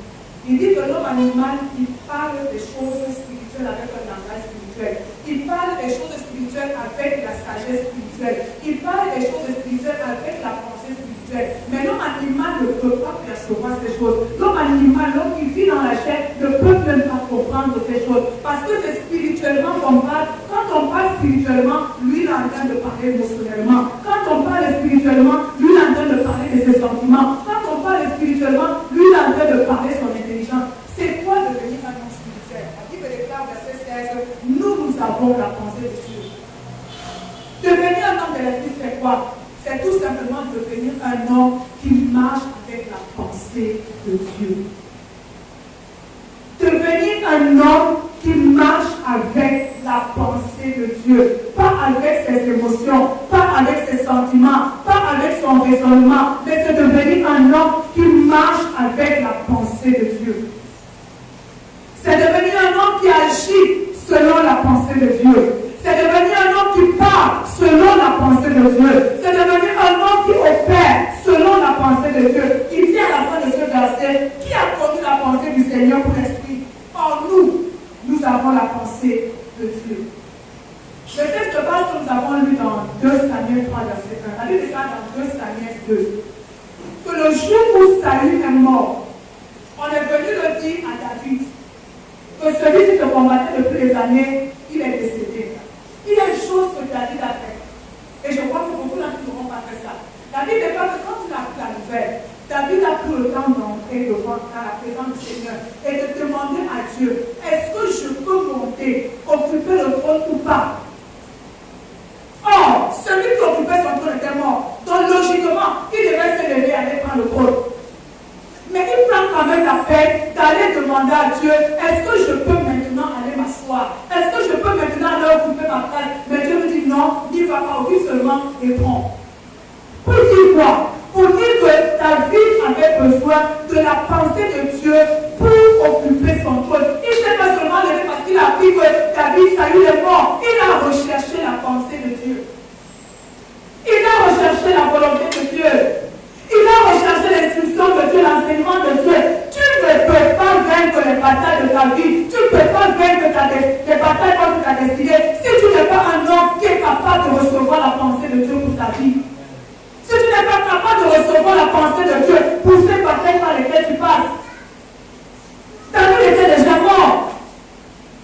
Speaker 1: Il dit que l'homme animal, il parle des choses spirituelles avec un langage spirituel. Il parle des choses spirituelles avec la sagesse spirituelle. Il parle des choses spirituelles avec la pensée spirituelle. Mais l'homme animal ne peut pas percevoir ces choses. L'homme animal, l'homme qui vit dans la chair, ne peut même pas comprendre ces choses. Parce que c'est spirituellement qu'on parle. Quand on parle spirituellement, lui il est en train de parler émotionnellement. Quand on parle spirituellement, lui il est en train de parler de ses sentiments. Quand on parle spirituellement, lui il est en train de parler de son intelligence. C'est quoi devenir un homme spirituel? La Bible déclare verset 16, nous avons la pensée de Dieu. Devenir un homme de l'esprit, c'est quoi? C'est tout simplement devenir un homme qui marche avec la pensée de Dieu. Devenir un homme qui marche avec la pensée de Dieu, pas avec ses émotions, pas avec ses sentiments, pas avec son raisonnement, mais c'est devenir un homme qui marche avec la pensée de Dieu. C'est devenir un homme qui agit selon la pensée de Dieu. C'est devenir un homme qui parle selon la pensée de Dieu. C'est devenir un homme qui opère selon la pensée de Dieu. Il dit à la fin de ce verset, qui a connu la pensée du Seigneur pour l'esprit? Or nous avons la pensée de Dieu. Le texte de base que nous avons lu dans 2 Samuel 3, verset 1. La Bible déclare dans 2 Samuel 2 que le jour où Saül est mort, on est venu le dire à David que celui qui te combattait depuis les années, il est décédé. Il y a une chose que David a fait. Et je crois que beaucoup d'entre nous n'auront pas fait ça. David déclare que quand il a pris la nouvelle, David a pris le temps d'entrer devant la présence du Seigneur et de demander à Dieu, est-ce que je peux monter, occuper le trône ou pas? Or, celui qui occupait son trône était mort. Donc logiquement, il devait se lever et aller prendre le trône. Mais il prend quand même la peine d'aller demander à Dieu, est-ce que je peux maintenant aller m'asseoir? Est-ce que je peux maintenant aller occuper ma place? Mais Dieu me dit non, n'y va pas, occupe seulement et prends. Pour dire quoi? Pour dire que David avait besoin de la pensée de Dieu pour occuper son trône. Il ne s'est pas seulement levé parce qu'il a appris que David, Saül est mort. Il a recherché la pensée de Dieu. Il a recherché la volonté de Dieu. Il a recherché l'instruction de Dieu, l'enseignement de Dieu. Tu ne peux pas vaincre les batailles de ta vie. Tu ne peux pas vaincre les batailles contre ta destinée si tu n'es pas un homme qui est capable de recevoir la pensée de Dieu pour ta d'avoir la pensée de Dieu pour ces batailles par lesquelles tu passes. David était déjà mort.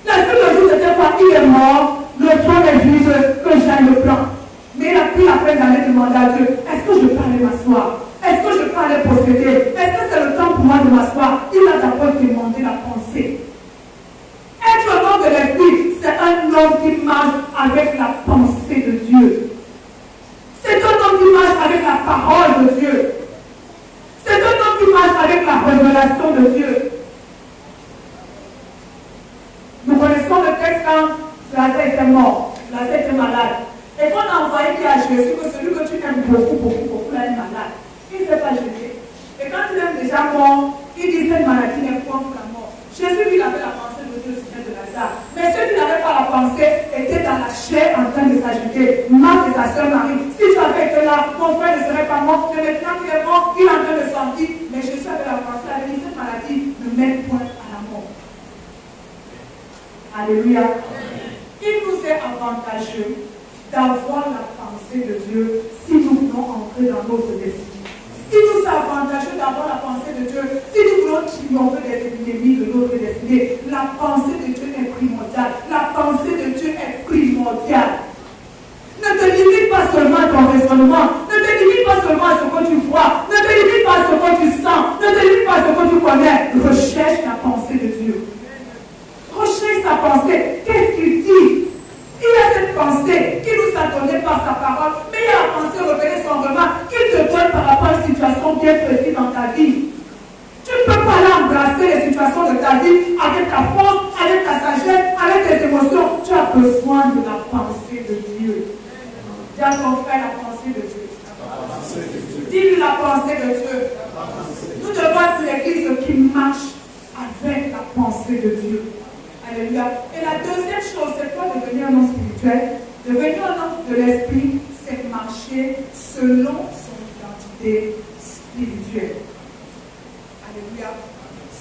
Speaker 1: La seule chose c'était quoi? Il est mort, le trône est vide, que j'aille le plan. Mais il a pris la peine d'aller demander à Dieu, est-ce que je peux aller m'asseoir? Est-ce que je peux aller procéder? Est-ce que c'est le temps pour moi de m'asseoir? Il a d'abord demandé la pensée. Être un homme de l'esprit, c'est un homme qui marche avec la pensée de Dieu. C'est un homme qui marche avec la parole de Dieu. C'est un homme qui marche avec la révélation de Dieu. Nous connaissons le texte quand Lazare était mort, Lazare était malade. Et qu'on a envoyé à Jésus que celui que tu aimes beaucoup, là est malade. Il ne s'est pas gêné. Et quand il est déjà mort, il dit cette maladie n'est point pour la mort. Jésus, lui, il avait la pensée de Dieu au sujet de Lazare. Mais ceux qui n'avaient pas la pensée étaient dans la chair en train de s'agiter. Marthe et sa soeur Marie, si tu avais été là, mon frère ne serait pas mort. Mais maintenant qu'il est mort, il est en train de sentir. Mais Jésus avait la pensée, il avait dit cette maladie ne mène point à la mort. Alléluia. Il nous est avantageux d'avoir la pensée de Dieu si nous voulons entrer dans notre destinée. Il nous est avantageux d'avoir la pensée de Dieu si nous voulons triompher des ennemis de notre destinée. La pensée de Dieu est primordiale. La pensée de Dieu est primordiale. Ne te limite pas seulement à ton raisonnement. Ne te limite pas seulement à ce que tu vois. Ne te limite pas à ce que tu sens. Ne te limite pas à ce que tu connais. Recherche la pensée de Dieu. Recherche sa pensée. Qu'est-ce qu'il dit? Il y a cette pensée qui nous a donné par sa parole, mais il y a la pensée révélée son remarque qu'il te donne par rapport à une situation bien précise dans ta vie. Tu ne peux pas l'embrasser les situations de ta vie avec ta force, avec ta sagesse, avec tes émotions. Tu as besoin de la pensée de Dieu. Dis à ton frère la pensée de Dieu. Dis-lui la pensée de Dieu. Nous devons être l'église qui marche avec la pensée de Dieu. Alléluia. Et la deuxième chose, c'est quoi devenir un homme spirituel? Devenir un homme de l'esprit, c'est marcher selon son identité spirituelle. Alléluia.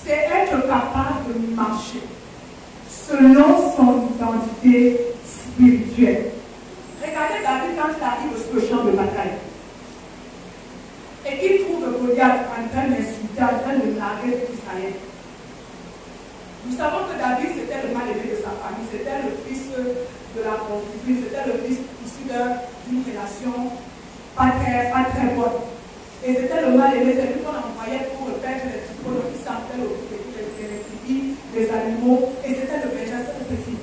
Speaker 1: C'est être capable de marcher selon son identité spirituelle. Regardez David quand il arrive sur le champ de bataille et qu'il trouve Goliath en train d'insulter, en train de narguer Israël. Nous savons que David, c'était le mal-aimé de sa famille, c'était le fils de la concubine, c'était le fils issu d'une relation pas très bonne. Et c'était le mal-aimé, c'est lui qu'on envoyait pour perdre les troupeaux, qui sentait les tribus, les animaux, et c'était le berger, c'était le petit.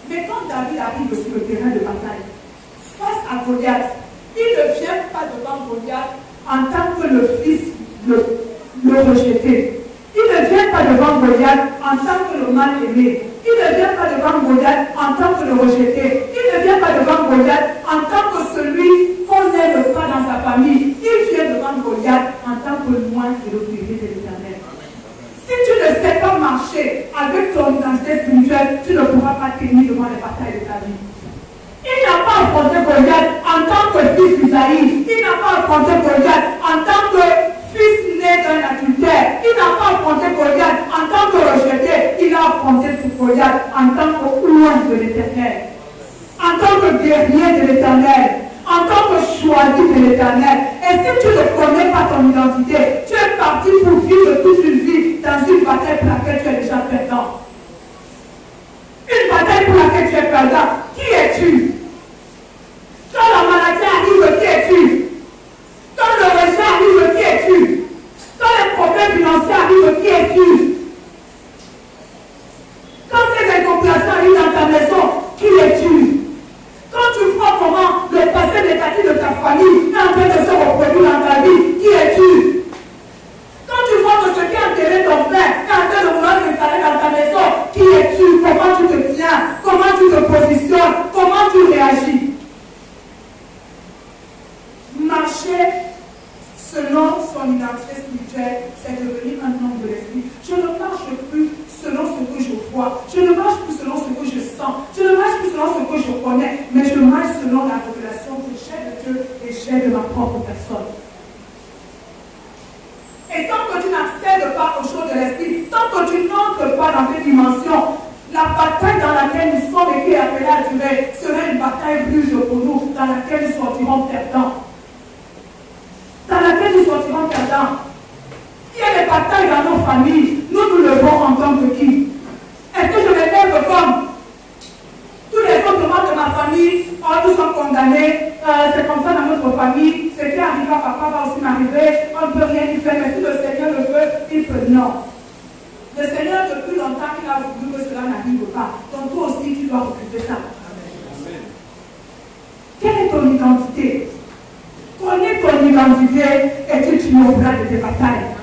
Speaker 1: Mais quand David arrive sur le terrain de bataille, face à Goliath, il ne vient pas devant Goliath en tant que le fils le rejeté. Il ne vient pas devant Goliath en tant que le mal-aimé. Il ne vient pas devant Goliath en tant que le rejeté. Il ne vient pas devant Goliath en tant que celui qu'on n'aime pas dans sa famille. Il vient devant Goliath en tant que loin de l'autorité de l'Éternel. Si tu ne sais pas marcher avec ton identité spirituelle, tu ne pourras pas tenir devant les batailles de ta vie. Il n'a pas affronté Goliath en tant que fils d'Isaïe. Il n'a pas affronté Goliath en tant que fils né d'un adultère. Il n'a pas affronté Goliath en tant que rejeté. Il a affronté Goliath en tant que loin de l'Éternel. En tant que guerrier de l'Éternel. En tant que choisi de l'Éternel. Et si tu ne connais pas ton identité, tu es parti pour vivre toute une vie dans une bataille pour laquelle tu es déjà perdant. Une bataille pour laquelle tu es perdant. Qui es-tu? Quand la maladie arrive, qui es-tu? Quand le rejet arrive, qui es-tu? Quand les problèmes financiers arrivent, qui es-tu? Quand ces incompréhensions arrivent dans ta maison, qui es-tu? Quand tu vois comment le passé négatif de ta famille est en train de se reproduire dans ta vie, qui es-tu? Quand tu vois que ce qui a enterré ton père est en train de vouloir s'installer dans ta maison, qui es-tu? Comment tu te tiens? Comment tu te positionnes? Comment tu réagis? Marcher selon son identité spirituelle, c'est devenir un homme de l'esprit. Je ne marche plus selon ce que je vois. Je ne marche plus selon ce que je sens. Je ne marche plus selon ce que je connais. Mais je marche selon la révélation que j'ai de Dieu et j'ai de ma propre personne. Et tant que tu n'accèdes pas aux choses de l'esprit, tant que tu n'entres pas dans cette dimension, la bataille dans laquelle nous sommes et qui est appelée à durer sera une bataille rude pour nous, dans laquelle nous sortirons perdants. Dans laquelle nous sortirons l'argent. Il y a des batailles dans nos familles. Nous levons en tant que qui? Est-ce que je me lève comme tous les autres membres de ma famille? Oh, nous sommes condamnés. C'est comme ça dans notre famille. Ce qui arrive à papa va aussi m'arriver. On ne peut rien y faire. Mais si le Seigneur le veut, il peut. Non. Le Seigneur, depuis longtemps, il a voulu que cela n'arrive pas. Donc toi aussi, tu dois occuper ça. Amen. Quelle est ton identité? Connais ton identité et tu triompheras de tes batailles.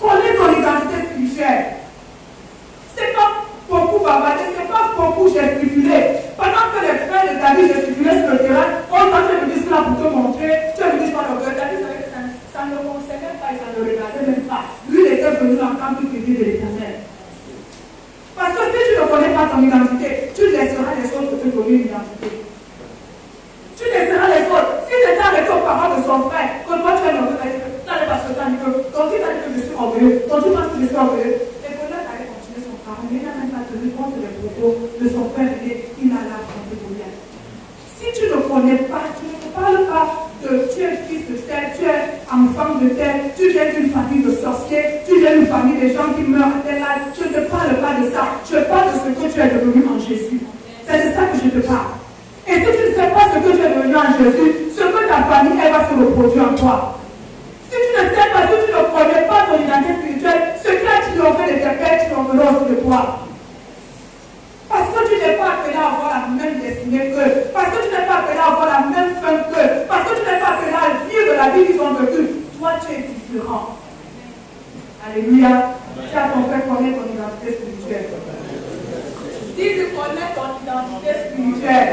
Speaker 1: Connais ton identité spirituelle. C'est pas beaucoup bavarder, c'est pas beaucoup gesticuler. Pendant que les frères de David gesticulaient sur le terrain, on va te dire cela pour te montrer. Tu as dit par le cœur. David savait que ça ne le concernait pas et ça ne le regardait même pas. Lui, il était venu en camp pour prier de l'Éternel. Parce que si tu ne connais pas ton identité, tu laisseras les autres te donner une identité. Tu laisseras les autres. Si c'est arrêté aux parents de son frère, que toi tu es le frère, parce que tu as dit que, donc il a dit que je suis orgueilleux, donc tu penses que je suis orgueilleux. Et Goliath allait continuer son parent, mais il n'a même pas tenu compte des propos de son frère et il a affronté Goliath. Si tu ne connais pas, tu ne parles pas de tu es fils de tel, tu es enfant de tel, tu viens d'une famille de sorciers, tu viens d'une famille de gens qui meurent à tel âge, je ne te parle pas de ça. Je parle de ce que tu es devenu en Jésus. C'est de ça que je te parle. Et si tu ne sais pas ce que tu es devenu en Jésus, ce que ta famille, elle va se reproduire en toi. Si tu ne sais pas, si tu ne connais pas ton identité spirituelle, ce qui a triomphé de tes pères triomphera aussi de toi. Parce que tu n'es pas appelé à avoir la même destinée qu'eux. Parce que tu n'es pas appelé à avoir la même fin qu'eux. Parce que tu n'es pas appelé à vivre la vie qu'ils ont vécue. Toi, tu es différent. Alléluia. Tu as ton frère connaître ton identité spirituelle. Dis de connaître ton identité spirituelle.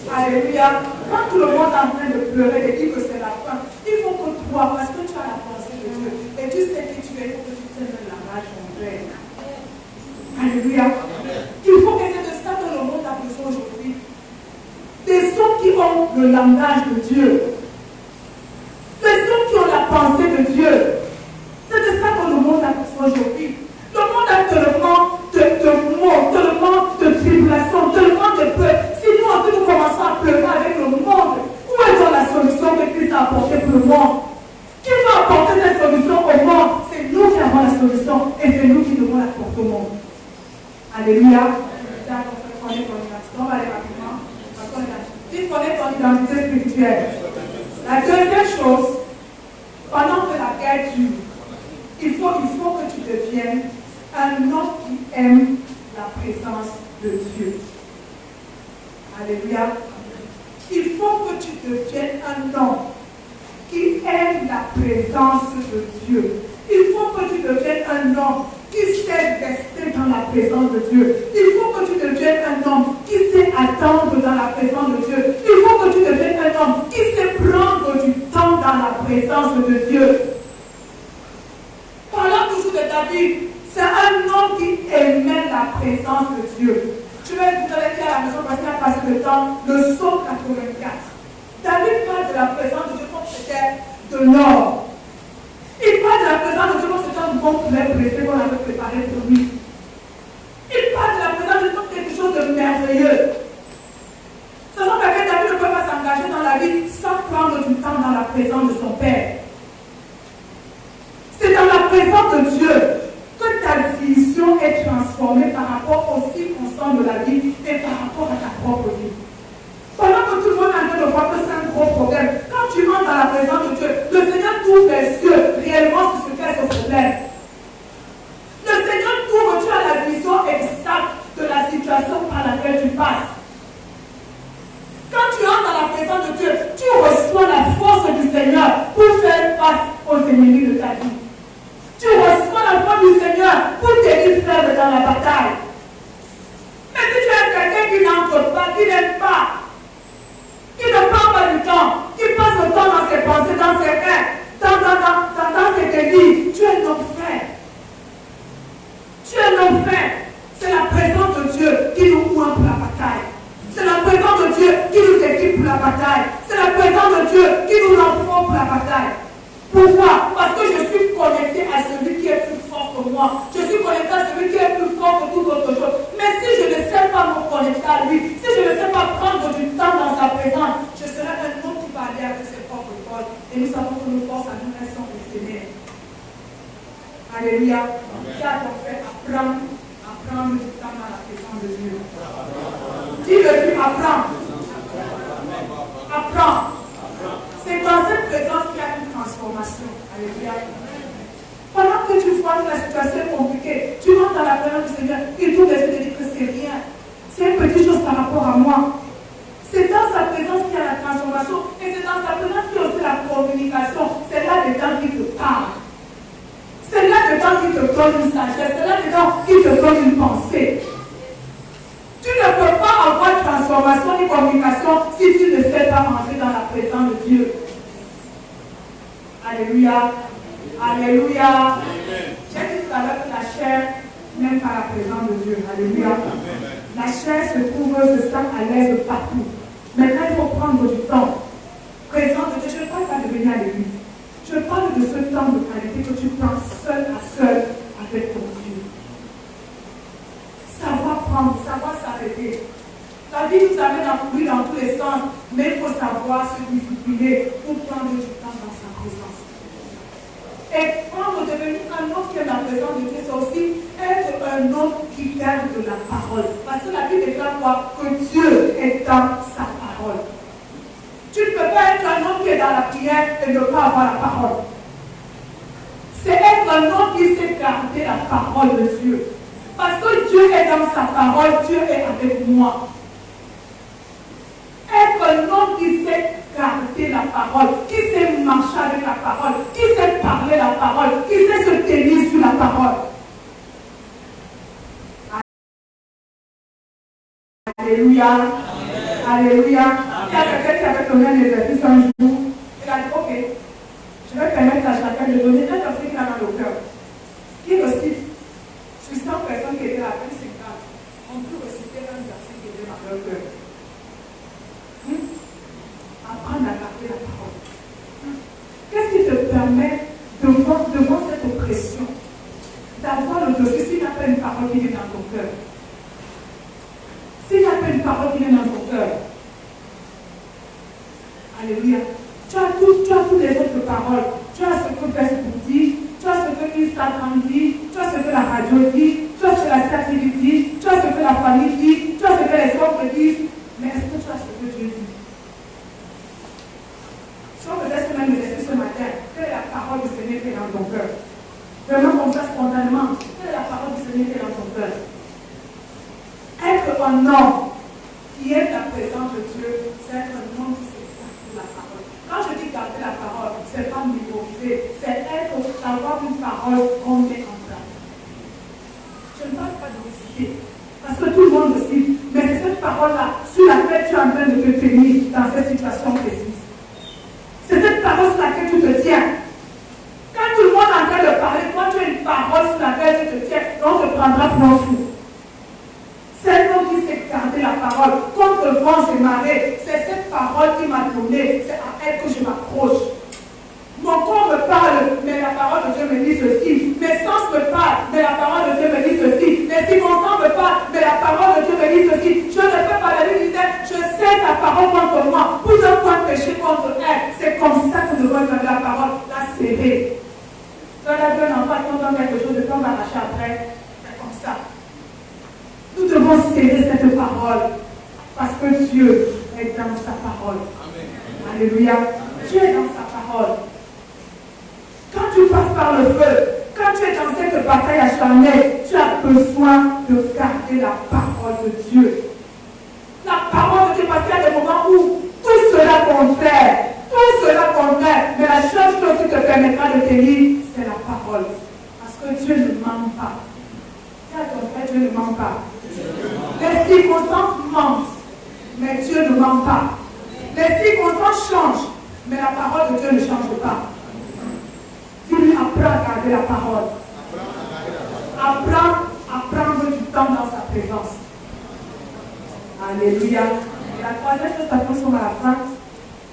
Speaker 1: Alléluia. Quand tout le monde est en train de pleurer et dire que c'est la fin, il faut que toi, parce que tu as la pensée de Dieu, et tu sais qui tu es, il faut que tu tiennes la rage en vrai. Alléluia. Il faut que c'est de ça que le monde a besoin aujourd'hui. Des hommes qui ont le langage de Dieu. Des hommes qui ont la pensée de Dieu. C'est de ça que le monde a besoin aujourd'hui. Le monde a tellement de maux, tellement de tribulations, tellement de peur. Si nous aussi nous commençons à pleurer avec le monde, où est donc la solution que Christ a apportée pour le monde? Qui va apporter cette solution au monde? C'est nous qui avons la solution et c'est nous qui devons la porter au monde. Alléluia. On va aller rapidement. Tu connais ton identité spirituelle. La deuxième chose, pendant que la guerre dure, il faut que tu deviennes un homme qui aime la présence de Dieu. Alléluia. Il faut que tu deviennes un homme qui aime la présence de Dieu. Il faut que tu deviennes un homme qui sait rester dans la présence de Dieu. Il faut que tu deviennes un homme qui sait attendre dans la présence de Dieu. Il faut que tu deviennes un homme qui sait prendre du temps dans la présence de Dieu. Parlant toujours de David, c'est un homme qui aimait la présence de Dieu. Vous allez dire à la maison parce qu'il a passé le temps, le psaume 84. David parle de la présence de Dieu comme c'était de l'or. Il parle de la présence de Dieu comme c'était un bon poulet pressé qu'on avait préparé pour lui. Il parle de la présence de Dieu comme quelque chose de merveilleux. Ce sont que David ne peut pas s'engager dans la vie sans prendre du temps dans la présence de son Père. C'est dans la présence de Dieu que ta vision est transformée par rapport aux circonstances de la vie et par rapport à ta propre vie. Pendant que tout le monde est en train de voir que c'est un gros problème, quand tu entres dans la présence de Dieu, le Seigneur t'ouvre les yeux réellement sur ce qu'est ce problème. Le Seigneur t'ouvre, tu as la vision exacte de la situation par laquelle tu passes. Quand tu entres dans la présence de Dieu, tu reçois la force du Seigneur pour faire face aux ennemis de ta vie. Tu reçois la force du Seigneur pour t'aider frère dans la bataille. Mais si tu es quelqu'un qui n'entre pas, qui n'aime pas, qui ne prend pas du temps, qui passe le temps dans ses pensées, dans ses rêves, dans ses délits, tu es notre frère. Tu es notre frère. C'est la présence de Dieu qui nous ouvre pour la bataille. C'est la présence de Dieu qui nous équipe pour la bataille. C'est la présence de Dieu qui nous renforce pour la bataille. Pourquoi? Parce que je suis connecté à celui qui est plus fort que moi. Je suis connecté à celui qui est plus fort que toute autre chose. Mais si je ne sais pas me connecter à lui, si je ne sais pas prendre du temps dans sa présence, je serai un homme qui va aller avec ses propres forces et Et nous savons que nos forces à nous, elles sont éphémères. Alléluia. Qui a donc fait apprendre du temps dans la présence de Dieu. Dis-le lui, apprends. Apprends. C'est dans cette présence qu'il y a une transformation. Alléluia. Pendant que tu vois que la situation est compliquée, tu rentres dans la présence du Seigneur, il trouve les yeux et te dit que c'est rien. C'est une petite chose par rapport à moi. C'est dans sa présence qu'il y a la transformation et c'est dans sa présence qu'il y a aussi la communication. C'est là-dedans qu'il te parle. C'est là-dedans qu'il te donne une sagesse. C'est là-dedans qu'il te donne une pensée. Tu ne peux pas avoir transformation ni communication si tu ne sais pas entrer dans la présence de Dieu. Alléluia. Alléluia. J'ai dit tout à l'heure que la chair n'aime pas la présence de Dieu. Alléluia. La chair se sent à l'aise partout. Maintenant, il faut prendre du temps. Présence de Dieu. Je ne parle pas de venir à l'église. Je parle de ce temps de qualité que tu prends seul à seul avec ton Dieu. Savoir prendre, savoir s'arrêter. La vie nous amène à courir dans tous les sens, mais il faut savoir se discipliner pour prendre du temps dans sa présence. Et prendre, devenir un homme qui est dans la présence de Dieu, c'est aussi être un homme qui garde de la parole. Parce que la Bible déclare quoi? Que Dieu est dans sa parole. Tu ne peux pas être un homme qui est dans la prière et ne pas avoir la parole. C'est être un homme qui sait garder la parole de Dieu. Parce que Dieu est dans sa parole, Dieu est avec moi. Être un homme qui sait garder la parole, qui sait marcher avec la parole, qui sait parler la parole, qui sait se tenir sur la parole. Alléluia. Alléluia. Il y a quelqu'un qui avait donné un exercice un jour. Il a dit, ok, je vais permettre à chacun de donner un verset qu'il a dans le cœur. Qui recite sur 100 personnes qui étaient là, 50, on peut reciter un verset qui était dans leur cœur. Apprendre à garder la parole. Qu'est-ce qui te permet devant cette oppression d'avoir le dossier s'il n'y a pas une parole qui est dans ton cœur? S'il n'y a pas une parole qui est dans ton cœur, alléluia, tu as toutes les autres paroles. Tu as ce que Facebook dit, tu as ce que Instagram dit, tu as ce que la radio dit, tu as ce que la satellite dit, tu as ce que la famille dit, tu as ce que les autres disent. Mais est-ce que tu as ce que Dieu dit? Si on faisait ce même exercice ce matin, quelle est la parole du Seigneur qui est dans ton cœur? Vraiment comme ça spontanément, quelle est la parole du Seigneur qui est dans ton cœur? Être un homme qui est la présence de Dieu, c'est être un homme qui sait garder la parole. Quand je dis garder la parole, ce n'est pas mémoriser, c'est avoir une parole qu'on met en place. Je ne parle pas de réciter, parce que tout le monde récite, mais c'est cette parole-là sur laquelle tu es en train de te tenir dans cette situation précise. C'est cette parole sur laquelle tu te tiens. Quand tout le monde est en train de parler, toi tu as une parole sur laquelle tu te tiens, on te prendra pour un fou. C'est l'homme qui sait garder la parole. Contre vents et marées, c'est cette parole qui m'a donné, c'est à elle que je m'accroche. Mon corps me parle, mais la parole de Dieu me dit ceci. Mes sens me parlent, mais la parole de Dieu me dit ceci. Mes circonstances me parlent, mais la parole de Dieu me dit ceci. Je ne peux pas la vie du je sais ta parole contre moi. Pour ne pas pécher contre elle. C'est comme ça que nous devons faire la parole, la serrer. Quand la Dieu n'en pas entend quelque chose de temps d'arracher après, c'est comme ça. Nous devons serrer cette parole parce que Dieu est dans sa parole. Amen. Alléluia. Dieu est dans sa parole. Quand tu passes par le feu, quand tu es dans cette bataille acharnée, tu as besoin de garder la parole de Dieu. La parole de Dieu, parce qu'il y a des moments où tout cela contraire, mais la chose qui te permettra de tenir, c'est la parole. Parce que Dieu ne ment pas. Dis à ton frère, Dieu ne ment pas. Les circonstances mentent, mais Dieu ne ment pas. Les circonstances changent, mais la parole de Dieu ne change pas. Dis-lui, apprends à garder la parole. Apprends à prendre du temps dans sa présence. Alléluia. Et la troisième chose, parce qu'on sommes à la fin,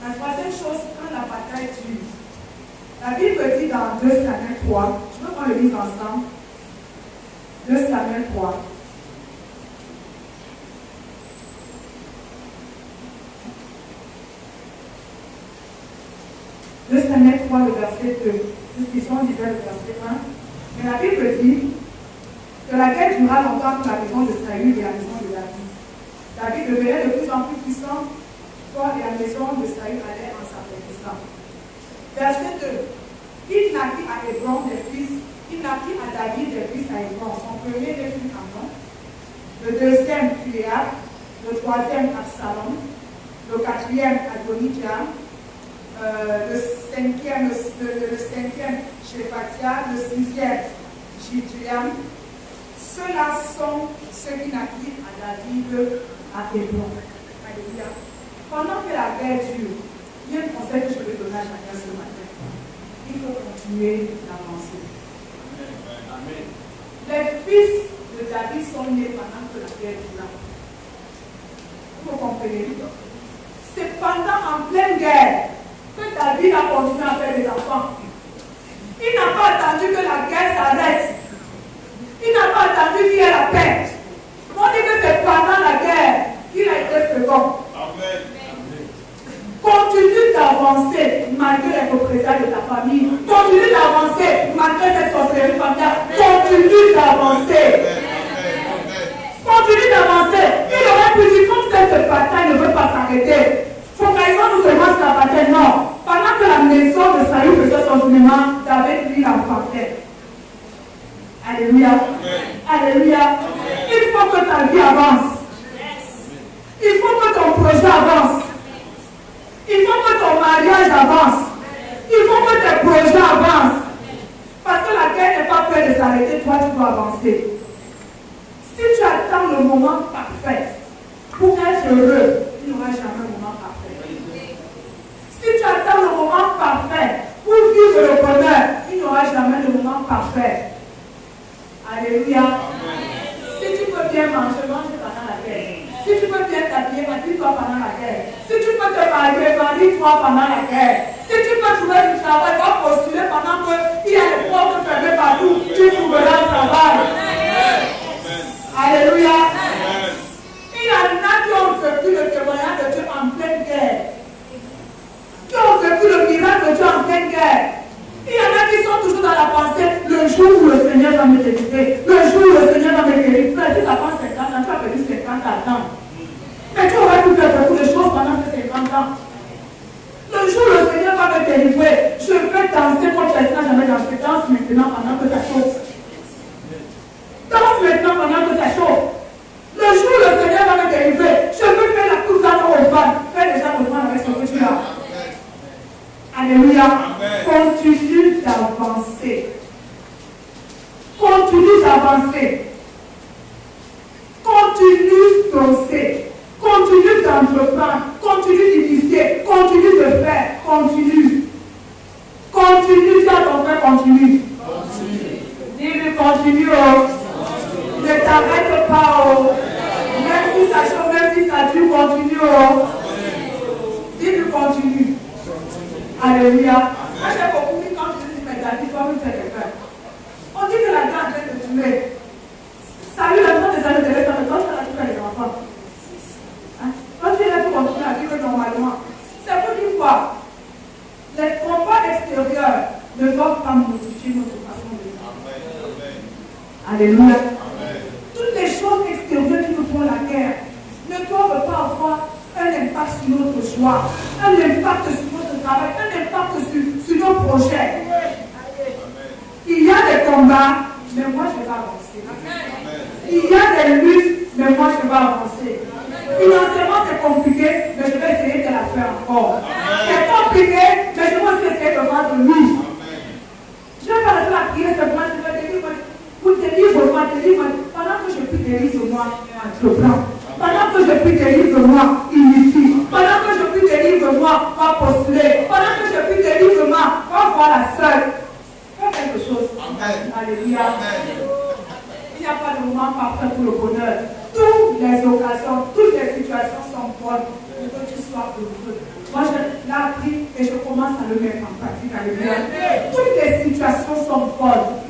Speaker 1: la troisième chose, quand la bataille dure. La Bible dit dans 2 Samuel 3, je veux qu'on le lise ensemble. 2 Samuel 3. 2 Samuel 3, le verset 2. Discussion disait le verset 1. Mais la Bible dit que la guerre dura longtemps pour la maison de Saül et la maison de David. David devenait de plus en plus puissant, et la maison de Saül allait en s'affaiblissant. Verset 2. Il naquit à Hébron des fils, il naquit à David des fils à Hébron. Son premier né fut Amnon, le deuxième Joab, le troisième Absalom, le quatrième Adonijah, le cinquième Shephatia, le sixième Jidriam. Ceux-là sont ceux qui naquirent à David à Hébron. Alléluia. Pendant que la guerre dure, il y a un conseil que je vais donner à chacun ce matin. Il faut continuer d'avancer. Amen. Les fils de David sont nés pendant que la guerre dure. Vous comprenez? C'est pendant en pleine guerre que David a continué à faire des enfants. Il n'a pas attendu que la guerre s'arrête. Il n'a pas attendu qu'il y ait la paix. On dit que c'est pendant la guerre qu'il a été fécond. Amen. Continue d'avancer malgré les représailles de ta famille. Continue d'avancer malgré ces sorcelleries familiales. Continue d'avancer. Continue d'avancer. Il aurait pu dire comme cette bataille ne veut pas s'arrêter. Focalisons-nous seulement sur la bataille. Non. Pendant que la maison de Saül faisait son cinéma, David lui l'enfantait. Alléluia. Alléluia. Il faut que ta vie avance. Il faut que ton projet avance. Il faut que ton mariage avance. Il faut que tes projets avancent. Parce que la guerre n'est pas prête de s'arrêter, toi tu dois avancer. Si tu attends le moment parfait pour être heureux, il n'y aura jamais un moment parfait. Si tu attends le moment parfait pour vivre le bonheur, il n'y aura jamais le moment parfait. Alléluia. Amen. Si tu peux bien manger, mange pendant la guerre. Si tu peux bien t'habiller, habille-toi pendant la guerre. Si tu peux te marier, marie-toi pendant la guerre. Si tu peux trouver du travail, va postuler pendant qu'il y a des portes fermées partout, tu trouveras un travail. Amen. Alléluia. Amen. Il y en a qui ont vécu le témoignage de Dieu en pleine guerre. Qui ont vécu le miracle de Dieu en pleine guerre. Il y en a qui sont toujours dans la pensée, le jour où le Seigneur va me délivrer, le jour où le Seigneur va me délivrer. Si ça prend 50 ans, tu as perdu 50 ans. Mais tu aurais pu faire beaucoup de choses pendant ces 50 ans. Le jour où le Seigneur va me délivrer, je vais danser comme quelqu'un n'a jamais dansé. Danse maintenant pendant que ça chauffe. Danse maintenant pendant que ça chauffe. Le jour où le Seigneur va me délivrer, je veux faire la coupe dans nos femmes. Fais déjà le avec ce que tu as. Alléluia. Amen. Continue d'avancer. Continue d'avancer. Continue d'oser. Continue d'entreprendre. Continue d'initier. Continue de faire. Continue. Continue. Dis à ton frère, continue. Dis-lui, continue. Ne t'arrête pas. Même si ça chauffe, même si ça dure, continue. Dis-lui, continue. Alléluia. Moi j'ai beaucoup dit quand je dis mais David, toi même faire quelqu'un. On dit que la guerre est en train de tuer. Salut le monde des années de l'État, mais quand tu as tué les enfants. Quand tu es là pour continuer à vivre normalement. C'est pour dire quoi? Les combats extérieurs ne doivent pas modifier notre façon de vivre. Alléluia. Toutes les choses extérieures qui nous font la guerre ne doivent pas avoir un impact sur notre joie, un impact sur notre travail, un impact sur nos projets. Il y a des combats, mais moi je vais avancer. Il y a des luttes, mais moi je vais avancer. Financièrement c'est compliqué, mais je vais essayer de la faire encore. C'est compliqué, mais je vais aussi essayer de voir de lui. Je vais pas rester à prier seulement, je vais délivrer. Pour délivre-moi, délivre-moi. Pendant que je prie, délivre-moi, entreprends. Pendant que je prie, délivre-moi, initie. Pendant que je prie, délivre-moi, va postuler. Pendant que je prie, délivre-moi, va voir la sœur. Fais quelque chose. Amen. Alléluia. Amen. Il n'y a pas de moment parfait pour le bonheur. Toutes les occasions, toutes les situations sont bonnes pour que tu sois heureux. Moi, je l'ai appris et je commence à le mettre en pratique. Alléluia. Toutes les situations sont bonnes.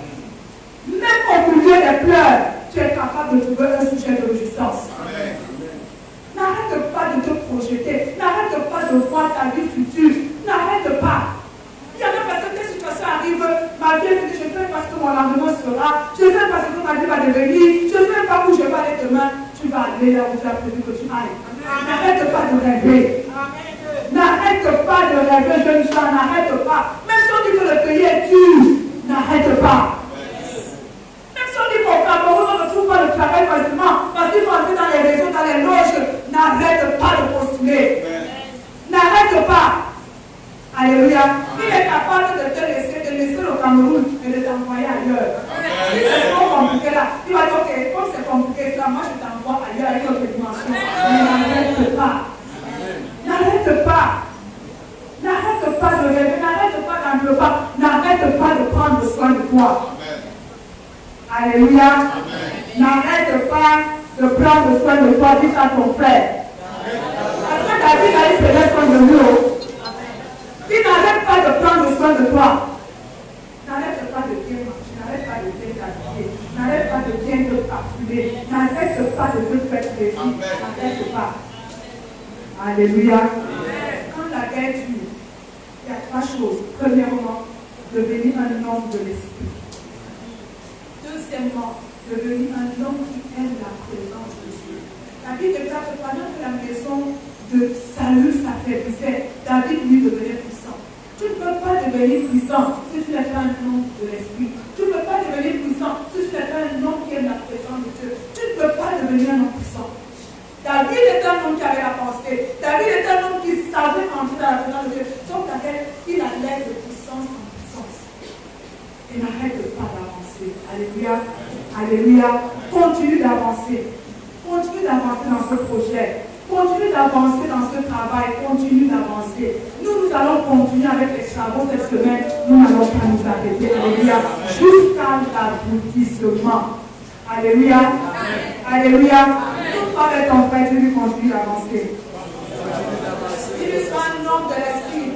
Speaker 1: Même au milieu des pleurs, tu es capable de trouver un sujet de réjouissance. N'arrête pas de te projeter. N'arrête pas de voir ta vie future. N'arrête pas. sera, je ne sais pas ce que ma vie va devenir, je ne sais pas où je vais aller demain. Tu vas aller là où tu as prévu que tu ailles. N'arrête pas de rêver. N'arrête pas de rêver, jeune gens, n'arrête pas. Même si on dit que le pays est dur, n'arrête pas. Même si on dit qu'au Cameroun, on ne trouve pas le travail facilement, parce qu'il faut entrer dans les réseaux, dans les loges, n'arrête pas de postuler. N'arrête pas. Alléluia. Il est capable de te laisser, le Cameroun et de t'envoyer ailleurs. Si c'est trop compliqué là, tu vas dire, ok, comme c'est compliqué là, moi je t'envoie ailleurs à une autre dimension. Mais n'arrête pas. N'arrête pas. N'arrête pas de rêver, n'arrête pas d'en pas, n'arrête pas de prendre soin de toi. Alléluia. N'arrête pas de prendre soin de toi, dis à ton frère. Parce que David a eu fait soin de nous. Il n'arrête pas de prendre soin de toi. N'arrête pas de bien marcher, n'arrête pas de bien t'habiller, n'arrête pas de bien te parfumer, n'arrête pas de te faire plaisir, n'arrête pas. Alléluia. Quand la guerre tue, il y a trois choses. Premièrement, devenir un homme de l'esprit. Deuxièmement, devenir un homme qui aime la présence de Dieu. La Bible déclare que pendant que la maison de Saül s'affaiblissait, David lui devenait puissant. Tu ne peux pas devenir puissant si tu n'es pas un homme de l'esprit. Tu ne peux pas devenir puissant si tu n'es pas un homme qui aime la présence de Dieu. Tu ne peux pas devenir un homme puissant. David est un homme qui avait la pensée. David est un homme qui savait entrer dans la présence de Dieu. Sauf qu'il allait de puissance en puissance. Et n'arrête pas d'avancer. Alléluia. Alléluia. Continue d'avancer. Continue d'avancer dans ce projet. Continue d'avancer dans ce travail. Continue d'avancer. Nous allons continuer avec les travaux cette semaine. Nous n'allons pas nous arrêter. Alléluia. Jusqu'à l'aboutissement. Alléluia. Alléluia. Avec ton frère, tu lui continues d'avancer. Il soit un homme de l'esprit.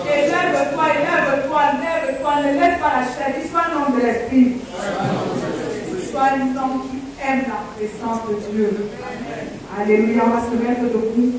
Speaker 1: Élève-toi, élève-toi, lève-toi, ne laisse pas la chair. Il soit un homme de l'esprit. Sois un homme qui aime la présence de Dieu. Alléluia, on va se mettre debout.